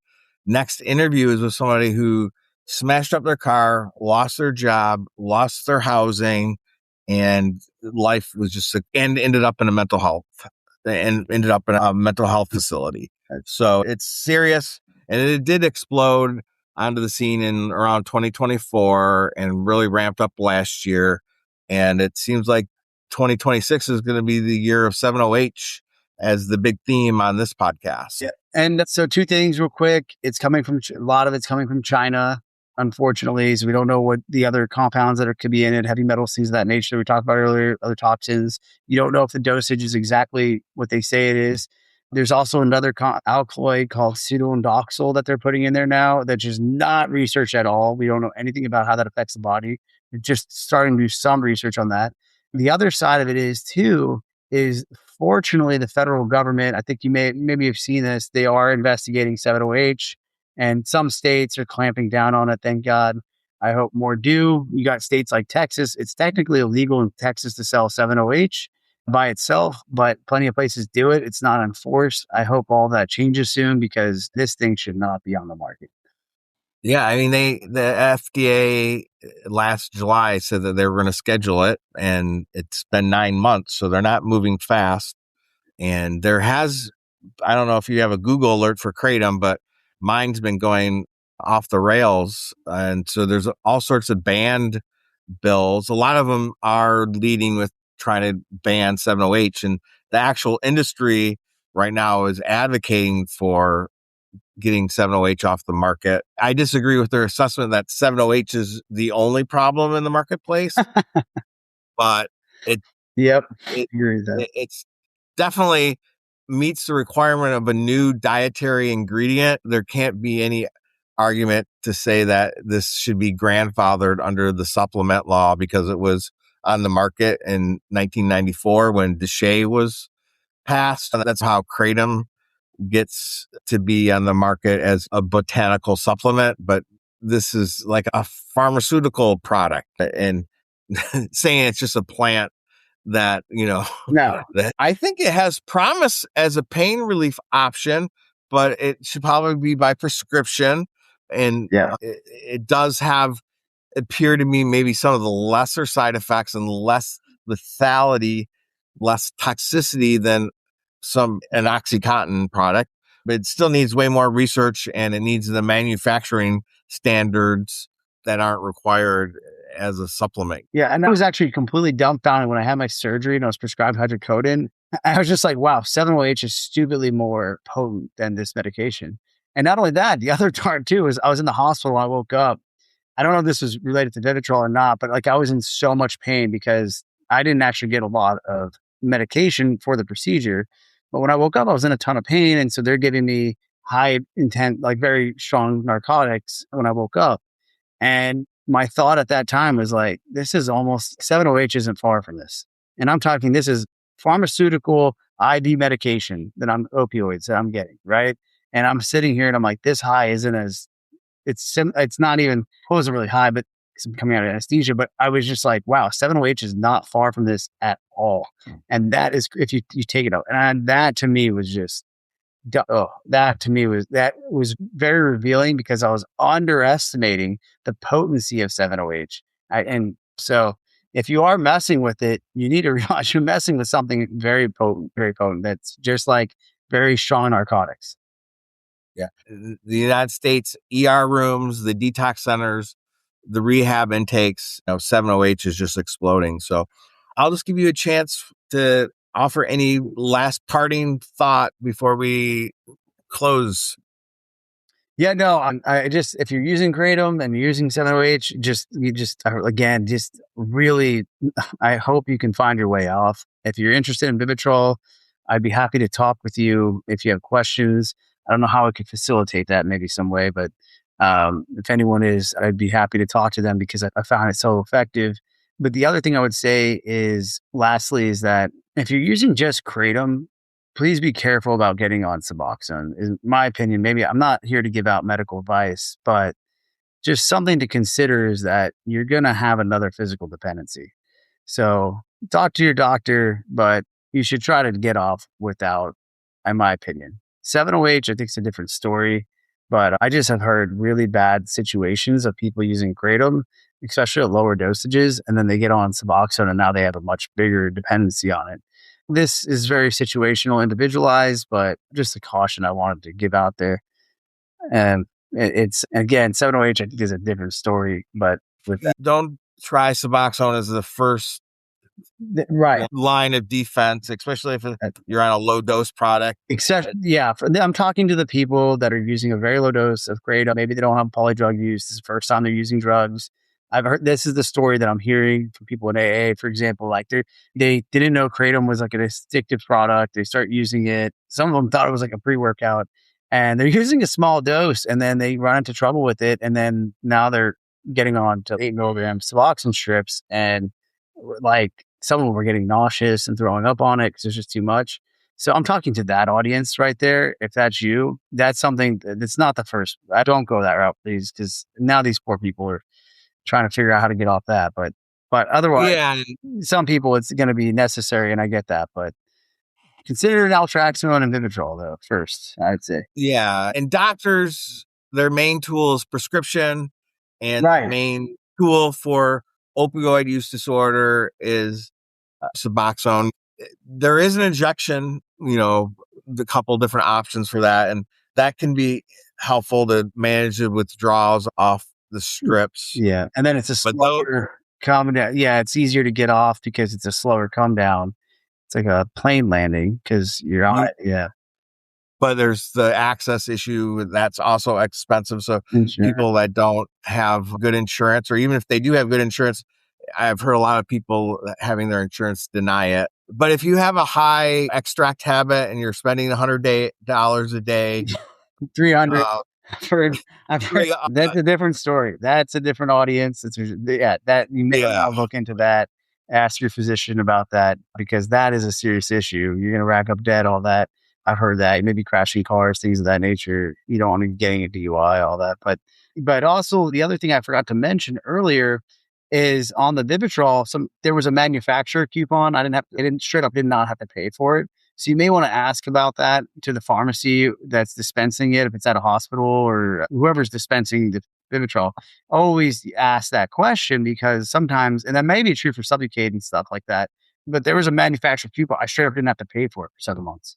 A: next interview is with somebody who smashed up their car, lost their job, lost their housing, and life was just and ended up in a mental health facility. So it's serious, and it did explode onto the scene in around 2024 and really ramped up last year. And it seems like 2026 is going to be the year of 7-OH as the big theme on this podcast.
C: Yeah. And so two things real quick. It's coming from a lot of it's coming from China, unfortunately. So we don't know what the other compounds that could be in it, heavy metals, things of that nature that we talked about earlier, other toxins. You don't know if the dosage is exactly what they say it is. There's also another alkaloid called pseudodoxil that they're putting in there now that's just not researched at all. We don't know anything about how that affects the body. We're just starting to do some research on that. The other side of it is fortunately the federal government, I think maybe you've seen this, they are investigating 7-OH, and some states are clamping down on it. Thank God. I hope more do. You got states like Texas. It's technically illegal in Texas to sell 7-OH by itself, but plenty of places do it. It's not enforced. I hope all that changes soon, because this thing should not be on the market.
A: Yeah, I mean, the FDA last July said that they were going to schedule it, and it's been 9 months, so they're not moving fast. And I don't know if you have a Google alert for Kratom, but mine's been going off the rails. And so there's all sorts of banned bills. A lot of them are leading with trying to ban 7-OH, and the actual industry right now is advocating for getting 7-OH off the market. I disagree with their assessment that 7-OH is the only problem in the marketplace, but it
C: Yep.
A: it,
C: Agree with that.
A: it's definitely meets the requirement of a new dietary ingredient. There can't be any argument to say that this should be grandfathered under the supplement law because it was on the market in 1994 when DSHEA was passed. That's how Kratom gets to be on the market as a botanical supplement, but this is like a pharmaceutical product, and saying it's just a plant that,
C: No.
A: that I think it has promise as a pain relief option, but it should probably be by prescription. And
C: Yeah.
A: it does appear to me maybe some of the lesser side effects and less lethality, less toxicity than an Oxycontin product, but it still needs way more research, and it needs the manufacturing standards that aren't required as a supplement.
C: Yeah. And I was actually completely dumbfounded when I had my surgery and I was prescribed hydrocodone. I was just like, wow, 7-OH is stupidly more potent than this medication. And not only that, the other part too is I was in the hospital when I woke up. I don't know if this was related to Vivitrol or not, but like I was in so much pain because I didn't actually get a lot of medication for the procedure. But when I woke up, I was in a ton of pain. And so they're giving me high intent, like very strong narcotics when I woke up. And my thought at that time was like, this is almost 7-OH isn't far from this. And I'm talking, this is pharmaceutical IV medication opioids that I'm getting, right? And I'm sitting here and I'm like, this high isn't as it's not even, it wasn't really high, but I'm coming out of anesthesia. But I was just like, wow, 7-OH is not far from this at all. And that is, if you take it out, and that to me was just, that was very revealing, because I was underestimating the potency of 7-OH. And so if you are messing with it, you need to realize you're messing with something very potent. That's just like very strong narcotics.
A: Yeah. The United States ER rooms, the detox centers, the rehab intakes, 7-OH is just exploding. So I'll just give you a chance to offer any last parting thought before we close.
C: Yeah, no, I just, if you're using Kratom and you're using 7-OH, again, just really, I hope you can find your way off. If you're interested in Vivitrol, I'd be happy to talk with you if you have questions. I don't know how I could facilitate that maybe some way, but if anyone is, I'd be happy to talk to them because I found it so effective. But the other thing I would say is, lastly, is that if you're using just Kratom, please be careful about getting on Suboxone. In my opinion, maybe I'm not here to give out medical advice, but just something to consider is that you're going to have another physical dependency. So talk to your doctor, but you should try to get off without, in my opinion. 7-OH, I think it's a different story, but I just have heard really bad situations of people using Kratom, especially at lower dosages, and then they get on Suboxone and now they have a much bigger dependency on it. This is very situational, individualized, but just a caution I wanted to give out there. And it's, again, 7-OH, I think, is a different story, but with that,
A: Don't try Suboxone as the first
C: right.
A: line of defense, especially if you're on a low dose product.
C: Except, yeah, I'm talking to the people that are using a very low dose of Kratom. Maybe they don't have polydrug use. This is the first time they're using drugs. I've heard, this is the story that I'm hearing from people in AA, for example. Like they didn't know Kratom was like an addictive product. They start using it. Some of them thought it was like a pre-workout, and they're using a small dose, and then they run into trouble with it, and then now they're getting on to 8 milligram Suboxone strips, and like some of them were getting nauseous and throwing up on it because it's just too much. So I'm talking to that audience right there. If that's you, that's something that's not the first. I don't go that route, please, because now these poor people are trying to figure out how to get off that. But otherwise,
A: Yeah.
C: some people it's going to be necessary, and I get that. But consider Naltrexone and Vivitrol though first, I'd say.
A: Yeah. And doctors, their main tool is prescription, and the
C: Right.
A: main tool for opioid use disorder is Suboxone. There is an injection, the couple different options for that, and that can be helpful to manage the withdrawals off the strips.
C: Yeah, and then it's a
A: But though,
C: slower come down. Yeah, it's easier to get off because it's a slower come down. It's like a plane landing because you're on it. Yeah.
A: but there's the access issue that's also expensive. So
C: Insurance.
A: people that don't have good insurance, or even if they do have good insurance, I've heard a lot of people having their insurance deny it. But if you have a high extract habit and you're spending $100 a day,
C: 300 for I've heard,
A: three-
C: that's a different story. That's a different audience. It's, yeah, that you may
A: yeah,
C: want to look into that. Ask your physician about that because that is a serious issue. You're going to rack up debt, all that. I've heard that. You may be crashing cars, things of that nature. You don't want to be getting a DUI, all that. But also the other thing I forgot to mention earlier is on the Vivitrol, there was a manufacturer coupon. I didn't straight up did not have to pay for it. So you may want to ask about that to the pharmacy that's dispensing it, if it's at a hospital or whoever's dispensing the Vivitrol. Always ask that question because sometimes, and that may be true for Sublocade and stuff like that, but there was a manufacturer coupon. I straight up didn't have to pay for it for 7 months.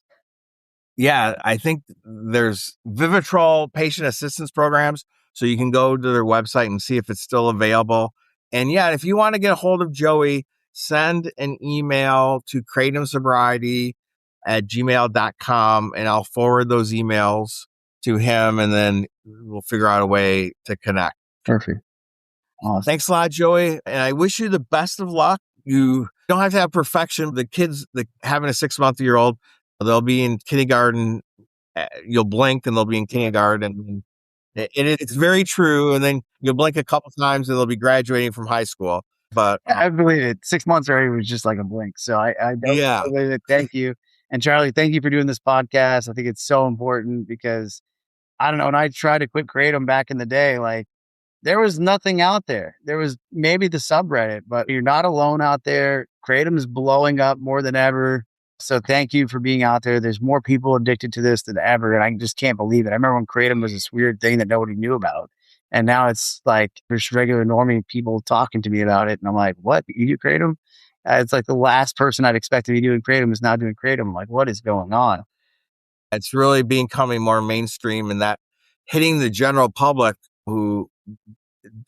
A: yeah, I think there's Vivitrol patient assistance programs. So you can go to their website and see if it's still available. And yeah, if you want to get a hold of Joey, send an email to kratomsobriety@gmail.com, and I'll forward those emails to him, and then we'll figure out a way to connect.
C: Perfect. Awesome.
A: Thanks a lot, Joey. And I wish you the best of luck. You don't have to have perfection. The kids, having a 6-month-old, they'll be in kindergarten. You'll blink and they'll be in kindergarten. It's very true. And then you'll blink a couple times and they'll be graduating from high school. But
C: I believe it. 6 months already was just like a blink. So I definitely believe it. Thank you. And Charlie, thank you for doing this podcast. I think it's so important because I don't know. When I tried to quit Kratom back in the day, like there was nothing out there. There was maybe the subreddit, but you're not alone out there. Kratom is blowing up more than ever. So thank you for being out there. There's more people addicted to this than ever. And I just can't believe it. I remember when Kratom was this weird thing that nobody knew about. And now it's like there's regular normie people talking to me about it. And I'm like, what? You do Kratom? It's like the last person I'd expect to be doing Kratom is now doing Kratom. I'm like, what is going on?
A: It's really becoming more mainstream, and that hitting the general public who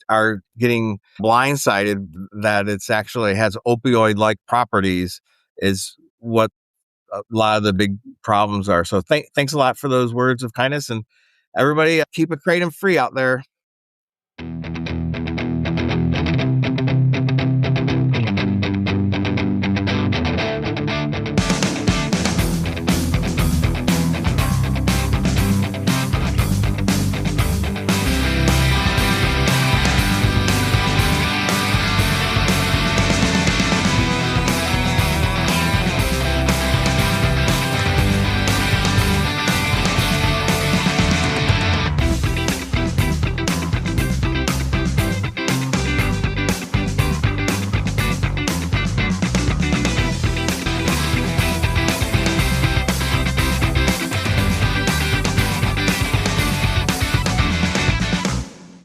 A: are getting blindsided that it's actually has opioid-like properties is what a lot of the big problems are. So thanks a lot for those words of kindness, and everybody keep a kratom free out there.